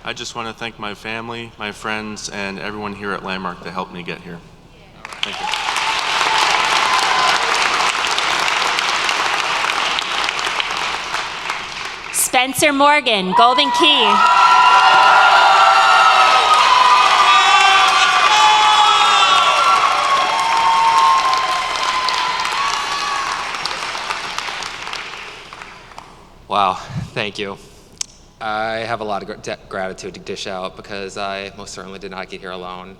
I just want to thank my family, my friends, and everyone here at Landmark that helped me get here. Thank you. Spencer Morgan, Golden Key. Wow, thank you. I have a lot of gratitude to dish out because I most certainly did not get here alone.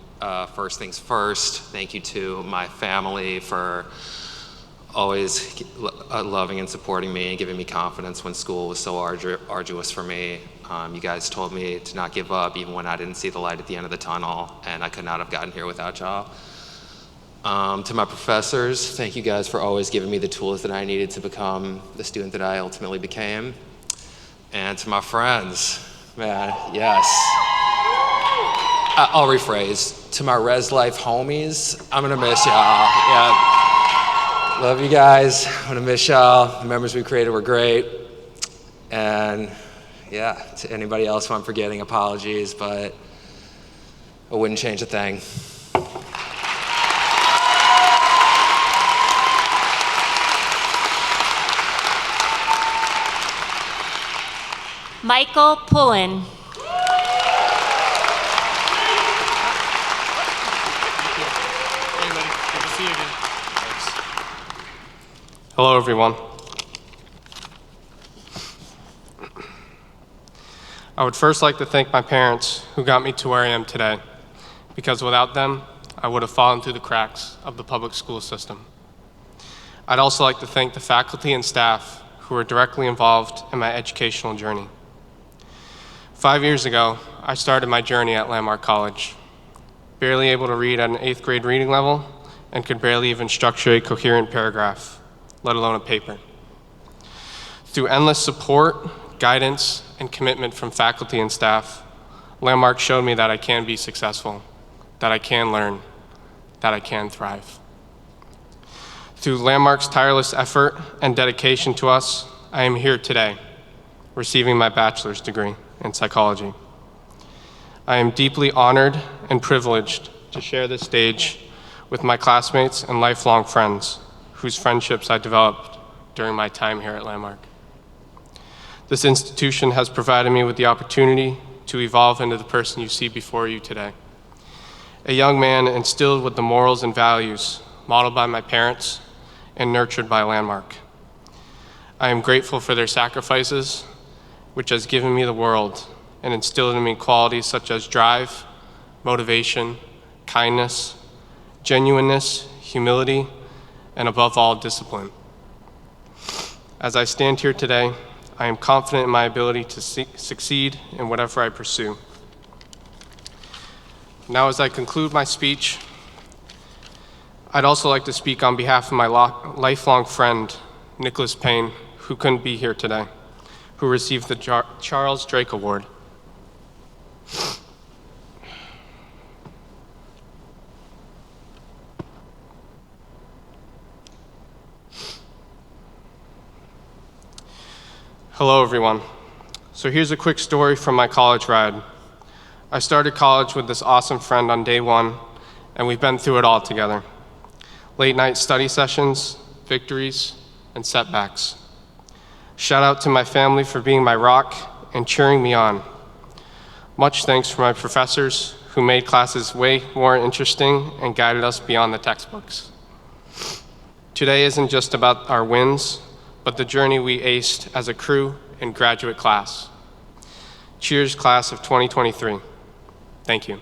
First things first, thank you to my family for always loving and supporting me and giving me confidence when school was so arduous for me. You guys told me to not give up even when I didn't see the light at the end of the tunnel, and I could not have gotten here without y'all. To my professors, thank you guys for always giving me the tools that I needed to become the student that I ultimately became. And to my friends, man, yes. I'll rephrase. To my Res Life homies, I'm gonna miss y'all. Yeah. Love you guys. I'm gonna miss y'all. The members we created were great. And yeah, to anybody else who I'm forgetting, apologies, but I wouldn't change a thing. Michael Pullen. Hey, buddy. Good to see you again. Hello, everyone. I would first like to thank my parents who got me to where I am today, because without them, I would have fallen through the cracks of the public school system. I'd also like to thank the faculty and staff who were directly involved in my educational journey. 5 years ago, I started my journey at Landmark College, barely able to read at an 8th grade reading level and could barely even structure a coherent paragraph, let alone a paper. Through endless support, guidance, and commitment from faculty and staff, Landmark showed me that I can be successful, that I can learn, that I can thrive. Through Landmark's tireless effort and dedication to us, I am here today, receiving my bachelor's degree in psychology. I am deeply honored and privileged to share this stage with my classmates and lifelong friends whose friendships I developed during my time here at Landmark. This institution has provided me with the opportunity to evolve into the person you see before you today. A young man instilled with the morals and values modeled by my parents and nurtured by Landmark. I am grateful for their sacrifices, which has given me the world and instilled in me qualities such as drive, motivation, kindness, genuineness, humility, and above all, discipline. As I stand here today, I am confident in my ability to succeed in whatever I pursue. Now, as I conclude my speech, I'd also like to speak on behalf of my lifelong friend, Nicholas Payne, who couldn't be here today, who received the Charles Drake Award. Hello, everyone. So here's a quick story from my college ride. I started college with this awesome friend on day one, and we've been through it all together. Late night study sessions, victories, and setbacks. Shout out to my family for being my rock and cheering me on. Much thanks for my professors who made classes way more interesting and guided us beyond the textbooks. Today isn't just about our wins, but the journey we aced as a crew and graduate class. Cheers, class of 2023. Thank you.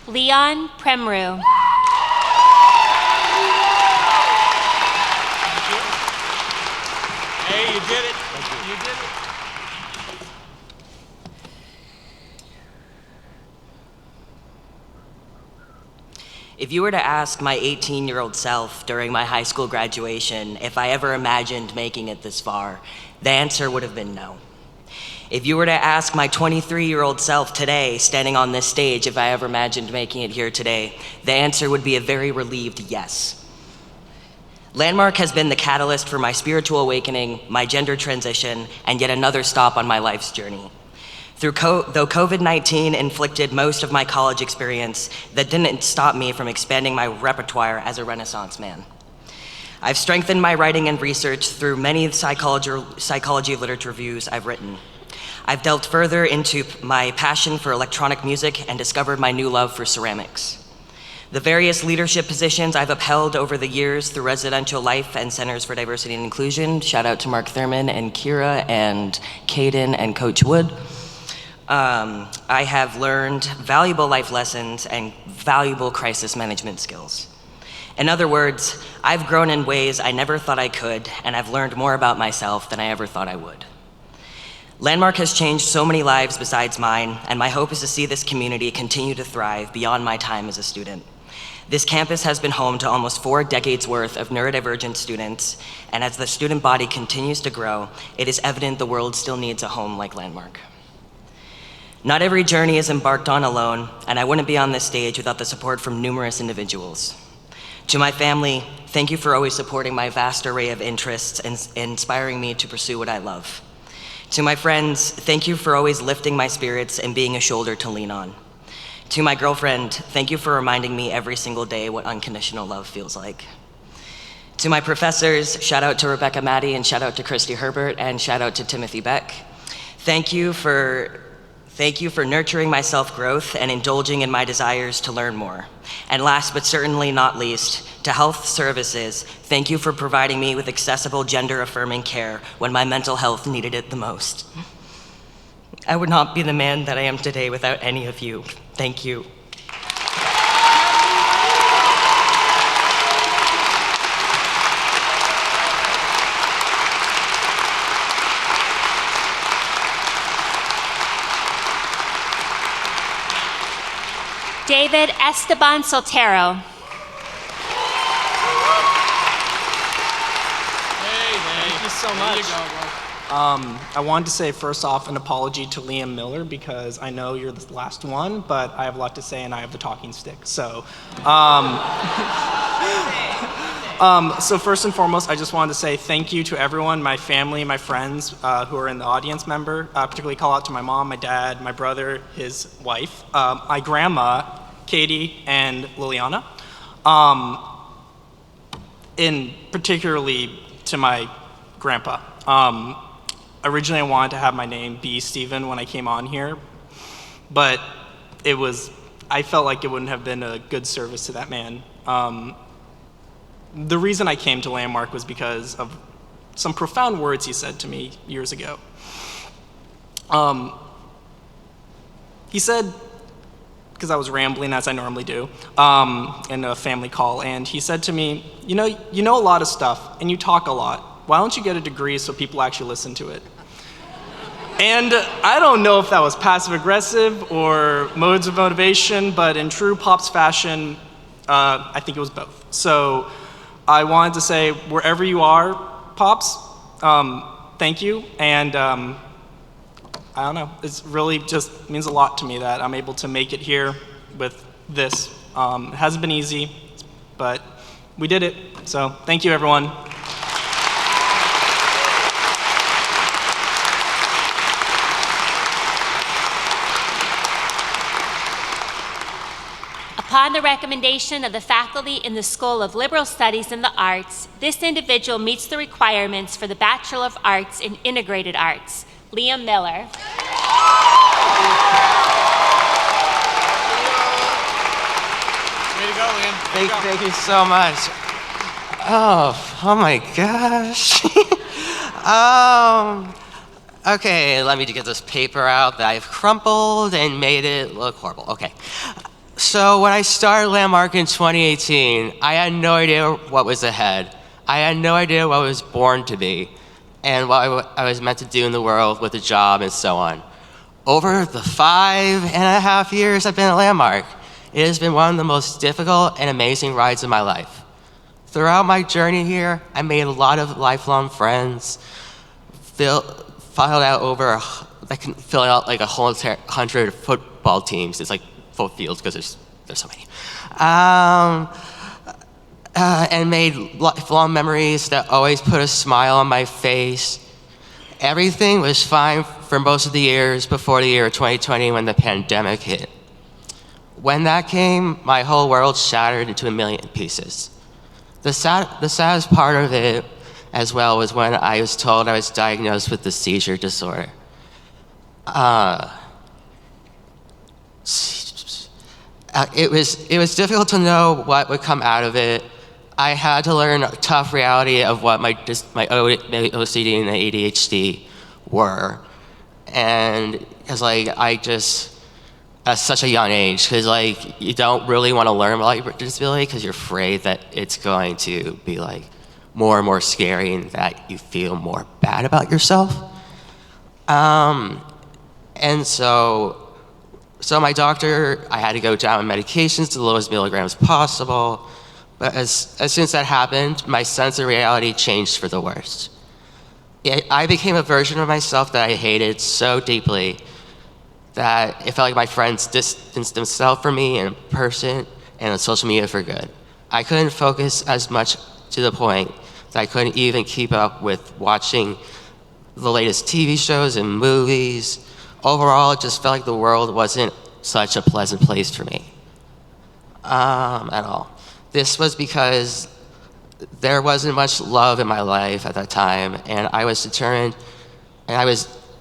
Leon Premru. Hey, you did it. You did it. If you were to ask my 18-year-old self during my high school graduation if I ever imagined making it this far, the answer would have been no. If you were to ask my 23-year-old self today, standing on this stage, if I ever imagined making it here today, the answer would be a very relieved yes. Landmark has been the catalyst for my spiritual awakening, my gender transition, and yet another stop on my life's journey. Though COVID-19 inflicted most of my college experience, that didn't stop me from expanding my repertoire as a Renaissance man. I've strengthened my writing and research through many psychology of literature reviews I've written. I've delved further into my passion for electronic music and discovered my new love for ceramics. The various leadership positions I've upheld over the years through residential life and Centers for Diversity and Inclusion, shout out to Mark Thurman and Kira and Caden and Coach Wood. I have learned valuable life lessons and valuable crisis management skills. In other words, I've grown in ways I never thought I could, and I've learned more about myself than I ever thought I would. Landmark has changed so many lives besides mine, and my hope is to see this community continue to thrive beyond my time as a student. This campus has been home to almost 4 decades worth of neurodivergent students, and as the student body continues to grow, it is evident the world still needs a home like Landmark. Not every journey is embarked on alone, and I wouldn't be on this stage without the support from numerous individuals. To my family, thank you for always supporting my vast array of interests and inspiring me to pursue what I love. To my friends, thank you for always lifting my spirits and being a shoulder to lean on. To my girlfriend, thank you for reminding me every single day what unconditional love feels like. To my professors, shout out to Rebecca Maddie and shout out to Christy Herbert and shout out to Timothy Beck. Thank you for nurturing my self-growth and indulging in my desires to learn more. And last but certainly not least, to health services, thank you for providing me with accessible gender-affirming care when my mental health needed it the most. I would not be the man that I am today without any of you. Thank you. David Esteban Soltero. Thank you so much. I wanted to say first off an apology to Liam Miller because I know you're the last one, but I have a lot to say and I have the talking stick. So, so first and foremost, I just wanted to say thank you to everyone, my family, my friends who are in the audience member. Particularly call out to my mom, my dad, my brother, his wife, my grandma, Katie, and Liliana. And particularly to my grandpa. Originally, I wanted to have my name be Stephen when I came on here, but I felt like it wouldn't have been a good service to that man. The reason I came to Landmark was because of some profound words he said to me years ago. He said, because I was rambling as I normally do in a family call, and he said to me, you know a lot of stuff and you talk a lot. Why don't you get a degree so people actually listen to it? And I don't know if that was passive aggressive or modes of motivation, but in true Pops fashion, I think it was both. So I wanted to say, wherever you are, Pops, thank you. And I don't know, it really just means a lot to me that I'm able to make it here with this. It hasn't been easy, but we did it. So thank you, everyone. Upon the recommendation of the faculty in the School of Liberal Studies and the Arts, this individual meets the requirements for the Bachelor of Arts in Integrated Arts. Liam Miller. Way to go, Liam. Thank you so much. Oh my gosh. Okay, let me get this paper out that I've crumpled and made it look horrible. Okay. So when I started Landmark in 2018, I had no idea what was ahead. I had no idea what I was born to be and what I was meant to do in the world with a job and so on. Over the 5.5 years I've been at Landmark, it has been one of the most difficult and amazing rides of my life. Throughout my journey here, I made a lot of lifelong friends, filed out like a whole 100 football teams. It's like full fields because there's so many. And made lifelong memories that always put a smile on my face. Everything was fine for most of the years before the year 2020 when the pandemic hit. When that came, my whole world shattered into a million pieces. The saddest part of it as well was when I was told I was diagnosed with the seizure disorder. It was difficult to know what would come out of it. I had to learn a tough reality of what my OCD and ADHD were. And it's like, at such a young age, because like you don't really want to learn about your disability because you're afraid that it's going to be like more and more scary and that you feel more bad about yourself. And so my doctor, I had to go down on medications to the lowest milligrams possible. But as soon as that happened, my sense of reality changed for the worst. I became a version of myself that I hated so deeply that it felt like my friends distanced themselves from me in person and on social media for good. I couldn't focus as much to the point that I couldn't even keep up with watching the latest TV shows and movies. Overall, it just felt like the world wasn't such a pleasant place for me at all. This was because there wasn't much love in my life at that time, and I was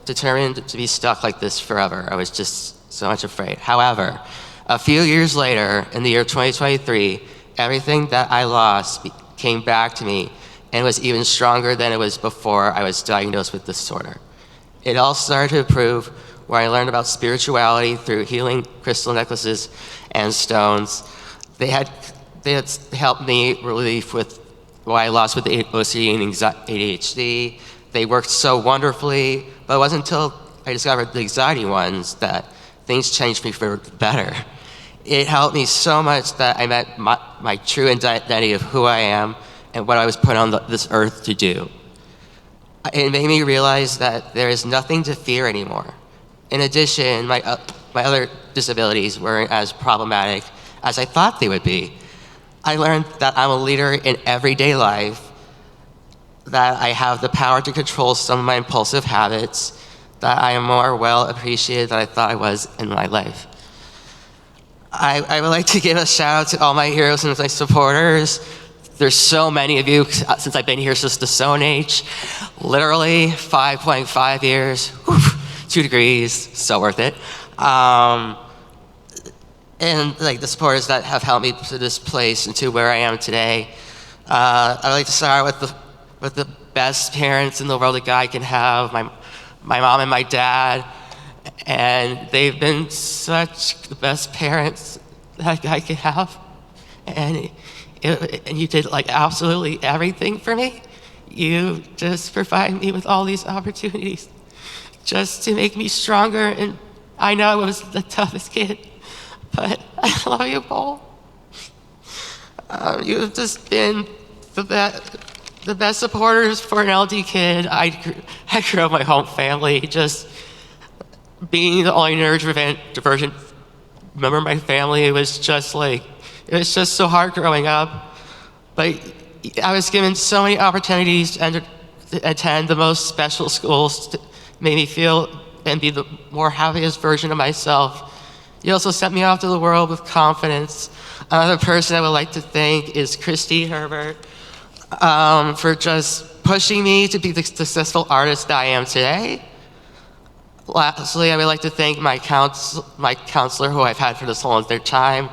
determined to be stuck like this forever. I was just so much afraid. However, a few years later, in the year 2023, everything that I lost came back to me and was even stronger than it was before I was diagnosed with this disorder. It all started to improve when I learned about spirituality through healing crystal necklaces and stones. They had helped me relief with what I lost with OCD and ADHD. They worked so wonderfully, but it wasn't until I discovered the anxiety ones that things changed me for the better. It helped me so much that I met my true identity of who I am and what I was put on this earth to do. It made me realize that there is nothing to fear anymore. In addition, my other disabilities weren't as problematic as I thought they would be. I learned that I'm a leader in everyday life, that I have the power to control some of my impulsive habits, that I am more well appreciated than I thought I was in my life. I would like to give a shout out to all my heroes and my supporters. There's so many of you since I've been here since the Stone Age. Literally 5.5 years, 2 degrees, so worth it. And like the supporters that have helped me to this place and to where I am today. I'd like to start with the best parents in the world a guy can have, my mom and my dad. And they've been such the best parents that a guy can have. And you did like absolutely everything for me. You just provided me with all these opportunities just to make me stronger. And I know I was the toughest kid, but I love you, Paul. You've just been the best supporters for an LD kid. I grew up in my home family, just being the only neurodivergent member of my family. It was just so hard growing up. But I was given so many opportunities to attend the most special schools to make me feel and be the more happiest version of myself. You also sent me off to the world with confidence. Another person I would like to thank is Christy Herbert for just pushing me to be the successful artist that I am today. Lastly, I would like to thank my counselor who I've had for this whole entire time,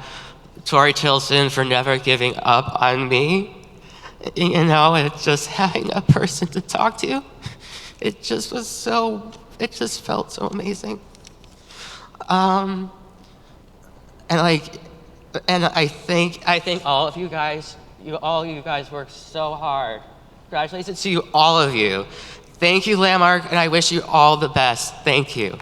Tori Tilson, for never giving up on me. You know, and just having a person to talk to, it just felt so amazing. And I think all of you guys, all you guys worked so hard. Congratulations to you, all of you. Thank you, Landmark, and I wish you all the best. Thank you.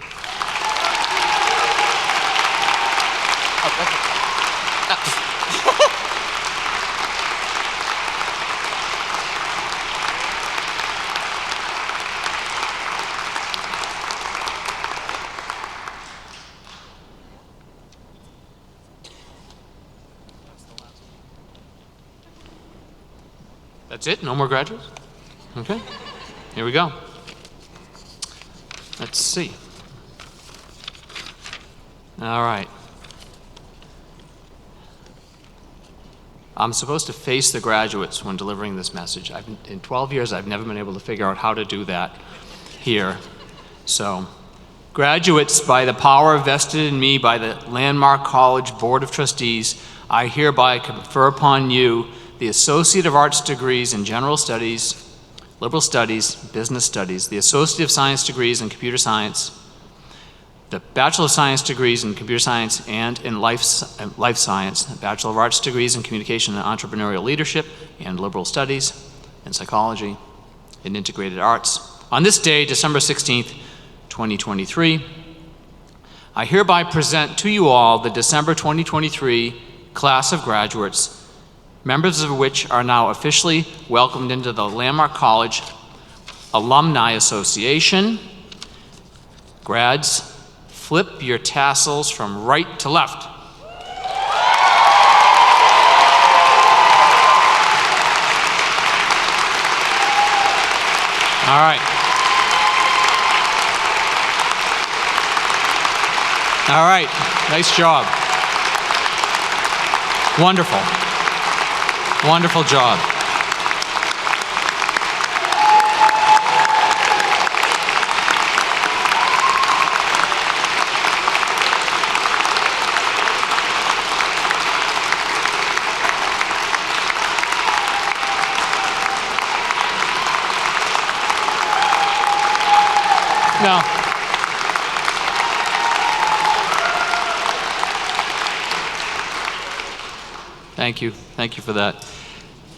That's it? No more graduates? Okay. Here we go. Let's see. All right. I'm supposed to face the graduates when delivering this message. In 12 years, I've never been able to figure out how to do that here. So, graduates, by the power vested in me by the Landmark College Board of Trustees, I hereby confer upon you the Associate of Arts degrees in General Studies, Liberal Studies, Business Studies, the Associate of Science degrees in Computer Science, the Bachelor of Science degrees in Computer Science and in Life Science, the Bachelor of Arts degrees in Communication and Entrepreneurial Leadership and Liberal Studies and Psychology and Integrated Arts. On this day, December 16th, 2023, I hereby present to you all the December 2023 class of graduates, members of which are now officially welcomed into the Landmark College Alumni Association. Grads, flip your tassels from right to left. All right. All right, nice job. Wonderful. Wonderful job. Now, thank you. Thank you for that.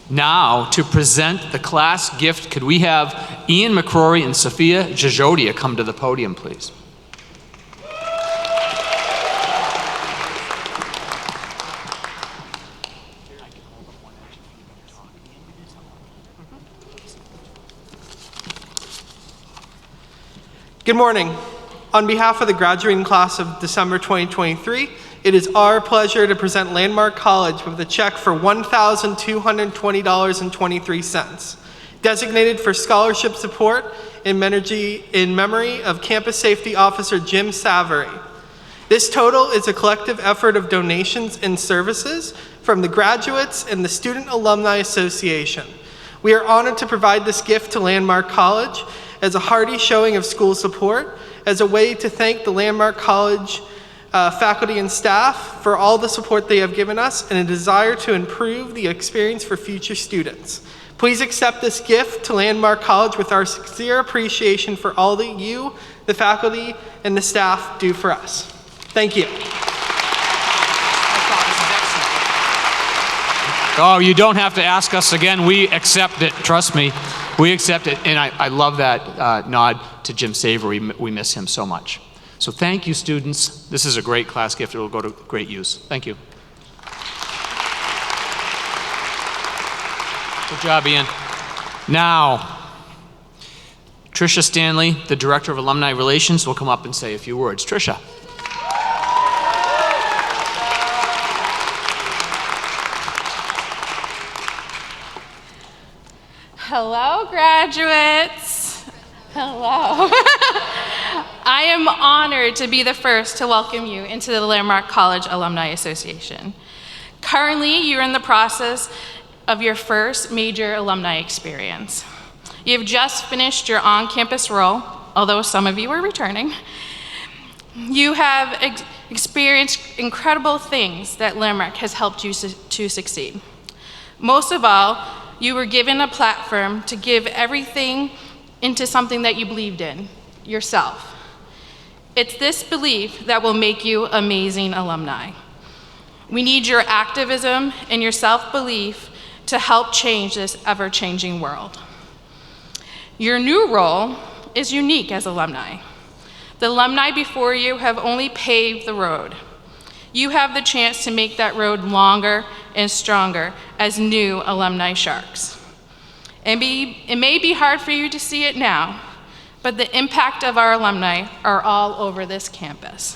Now, to present the class gift, could we have Ian McCrory and Sophia Jajodia come to the podium, please? Good morning. On behalf of the graduating class of December 2023, it is our pleasure to present Landmark College with a check for $1,220.23, designated for scholarship support in memory of Campus Safety Officer Jim Savory. This total is a collective effort of donations and services from the graduates and the Student Alumni Association. We are honored to provide this gift to Landmark College as a hearty showing of school support, as a way to thank the Landmark College faculty and staff for all the support they have given us and a desire to improve the experience for future students. Please accept this gift to Landmark College with our sincere appreciation for all that you, the faculty, and the staff do for us. Thank you. Oh, you don't have to ask us again. We accept it. Trust me. We accept it. And I love that nod to Jim Savory. We miss him so much. So thank you, students. This is a great class gift. It will go to great use. Thank you. Good job, Ian. Now, Tricia Stanley, the Director of Alumni Relations, will come up and say a few words. Tricia. Hello, graduates. Hello. I I am honored to be the first to welcome you into the Landmark College Alumni Association. Currently, you're in the process of your first major alumni experience. You have just finished your on-campus role, although some of you are returning. You have experienced incredible things that Landmark has helped you to succeed. Most of all, you were given a platform to give everything into something that you believed in, yourself. It's this belief that will make you amazing alumni. We need your activism and your self-belief to help change this ever-changing world. Your new role is unique as alumni. The alumni before you have only paved the road. You have the chance to make that road longer and stronger as new alumni sharks. It may be hard for you to see it now, but the impact of our alumni are all over this campus.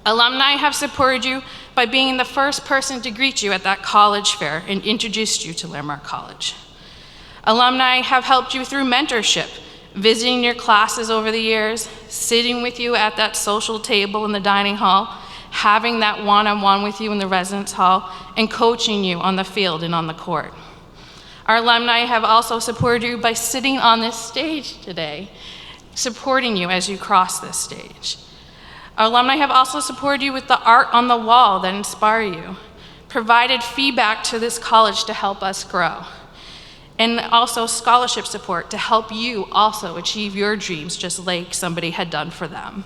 Alumni have supported you by being the first person to greet you at that college fair and introduced you to Landmark College. Alumni have helped you through mentorship, visiting your classes over the years, sitting with you at that social table in the dining hall, having that one-on-one with you in the residence hall, and coaching you on the field and on the court. Our alumni have also supported you by sitting on this stage today, supporting you as you cross this stage. Our alumni have also supported you with the art on the wall that inspire you, provided feedback to this college to help us grow, and also scholarship support to help you also achieve your dreams just like somebody had done for them.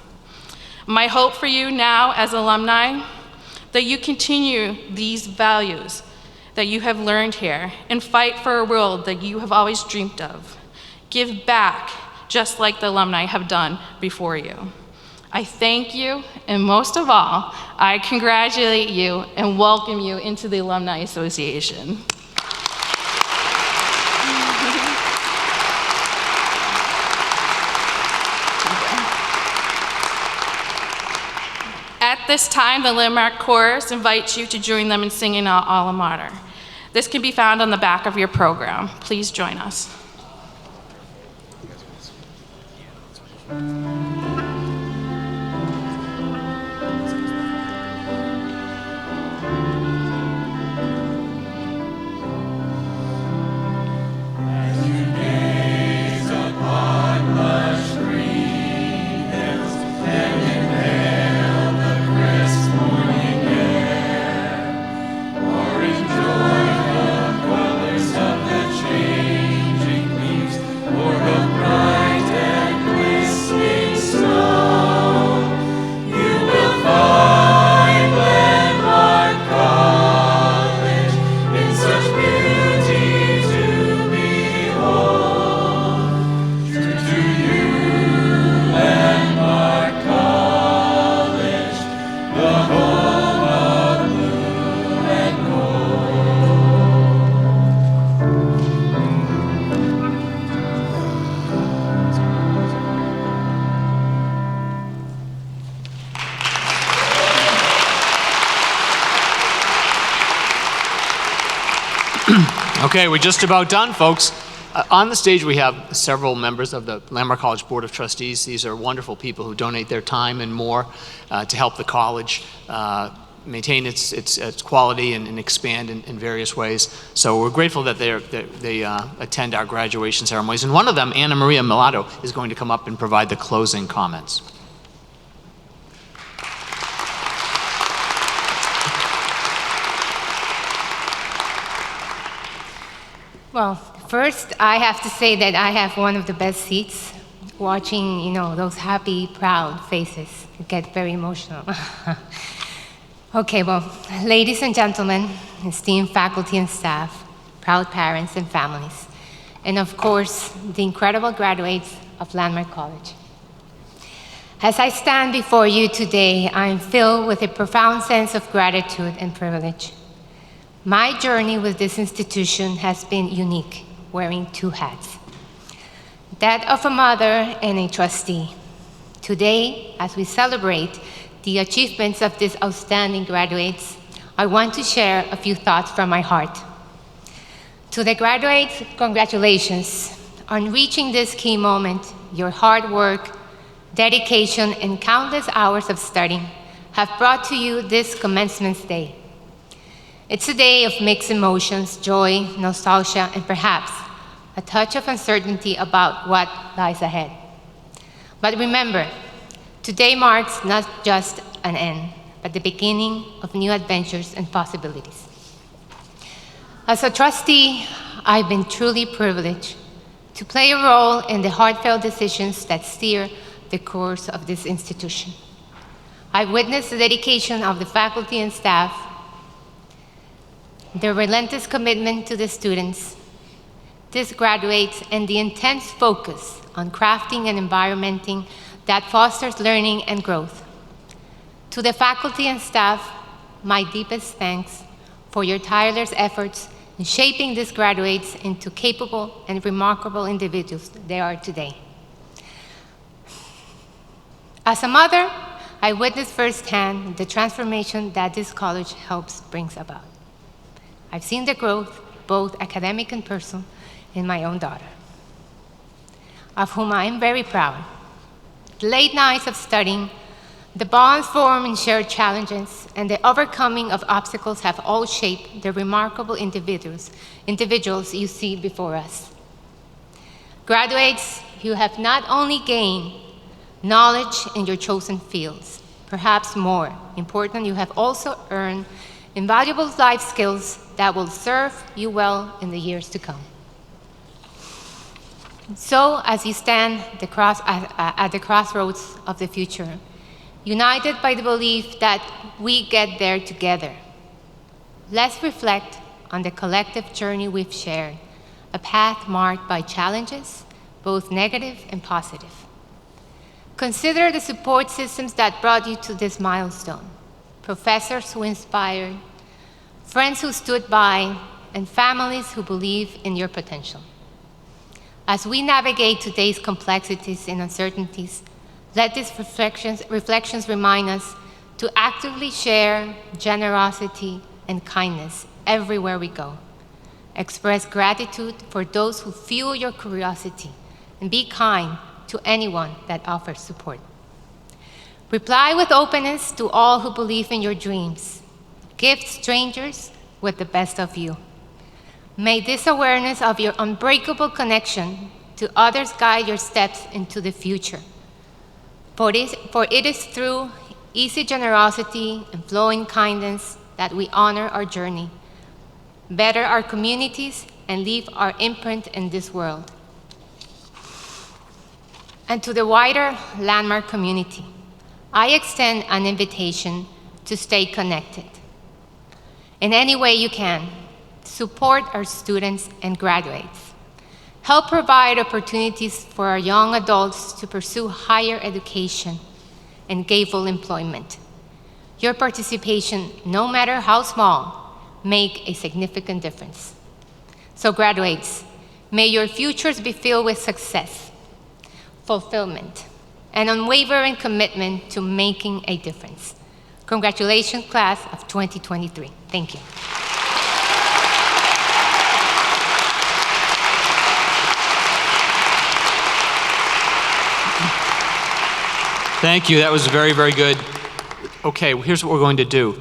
My hope for you now as alumni, that you continue these values that you have learned here and fight for a world that you have always dreamed of. Give back just like the alumni have done before you. I thank you, and most of all, I congratulate you and welcome you into the Alumni Association. At this time, the Landmark Chorus invites you to join them in singing our alma mater. This can be found on the back of your program. Please join us. Okay, we're just about done, folks. On the stage, we have several members of the Landmark College Board of Trustees. These are wonderful people who donate their time and more to help the college maintain its quality and expand in various ways. So we're grateful that they attend our graduation ceremonies. And one of them, Anna Maria Milado, is going to come up and provide the closing comments. Well, first, I have to say that I have one of the best seats watching, those happy, proud faces. I get very emotional. Okay, well, ladies and gentlemen, esteemed faculty and staff, proud parents and families, and of course, the incredible graduates of Landmark College. As I stand before you today, I am filled with a profound sense of gratitude and privilege. My journey with this institution has been unique, wearing two hats. That of a mother and a trustee. Today, as we celebrate the achievements of these outstanding graduates, I want to share a few thoughts from my heart. To the graduates, congratulations on reaching this key moment. Your hard work, dedication, and countless hours of studying have brought to you this Commencement Day. It's a day of mixed emotions, joy, nostalgia, and perhaps a touch of uncertainty about what lies ahead. But remember, today marks not just an end, but the beginning of new adventures and possibilities. As a trustee, I've been truly privileged to play a role in the heartfelt decisions that steer the course of this institution. I've witnessed the dedication of the faculty and staff, their relentless commitment to the students, these graduates, and the intense focus on crafting an environment that fosters learning and growth. To the faculty and staff, my deepest thanks for your tireless efforts in shaping these graduates into capable and remarkable individuals they are today. As a mother, I witnessed firsthand the transformation that this college helps brings about. I've seen the growth, both academic and personal, in my own daughter, of whom I am very proud. The late nights of studying, the bonds formed in shared challenges, and the overcoming of obstacles have all shaped the remarkable individuals you see before us. Graduates, you have not only gained knowledge in your chosen fields, perhaps more important, you have also earned invaluable life skills that will serve you well in the years to come. So, as you stand at the crossroads of the future, united by the belief that we get there together, let's reflect on the collective journey we've shared, a path marked by challenges, both negative and positive. Consider the support systems that brought you to this milestone, professors who inspired, friends who stood by, and families who believe in your potential. As we navigate today's complexities and uncertainties, let these reflections remind us to actively share generosity and kindness everywhere we go. Express gratitude for those who fuel your curiosity, and be kind to anyone that offers support. Reply with openness to all who believe in your dreams. Gift strangers with the best of you. May this awareness of your unbreakable connection to others guide your steps into the future. For it is through easy generosity and flowing kindness that we honor our journey, better our communities, and leave our imprint in this world. And to the wider Landmark community, I extend an invitation to stay connected. In any way you can, support our students and graduates. Help provide opportunities for our young adults to pursue higher education and gainful employment. Your participation, no matter how small, make a significant difference. So graduates, may your futures be filled with success, fulfillment, and unwavering commitment to making a difference. Congratulations, class of 2023. Thank you. Thank you. That was very, very good. Okay, here's what we're going to do.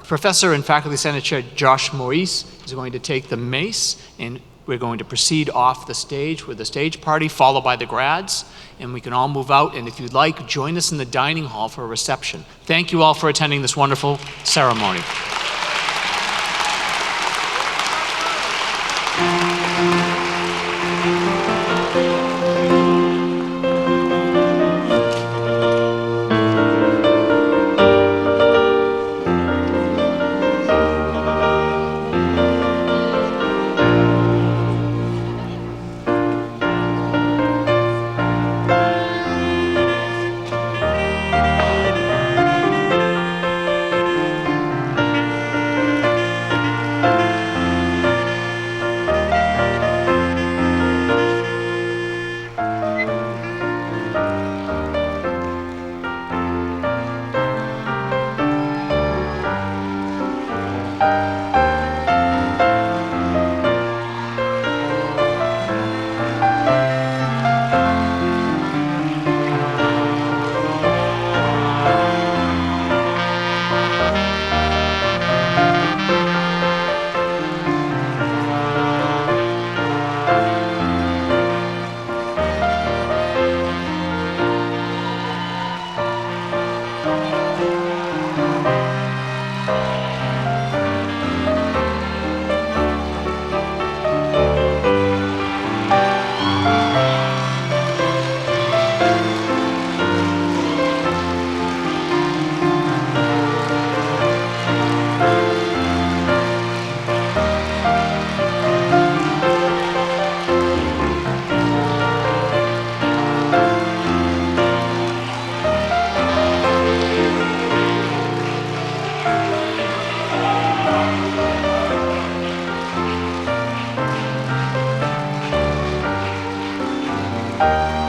Professor and Faculty Senate Chair Josh Maurice is going to take the mace, and we're going to proceed off the stage with the stage party, followed by the grads, and we can all move out. And if you'd like, join us in the dining hall for a reception. Thank you all for attending this wonderful ceremony. you.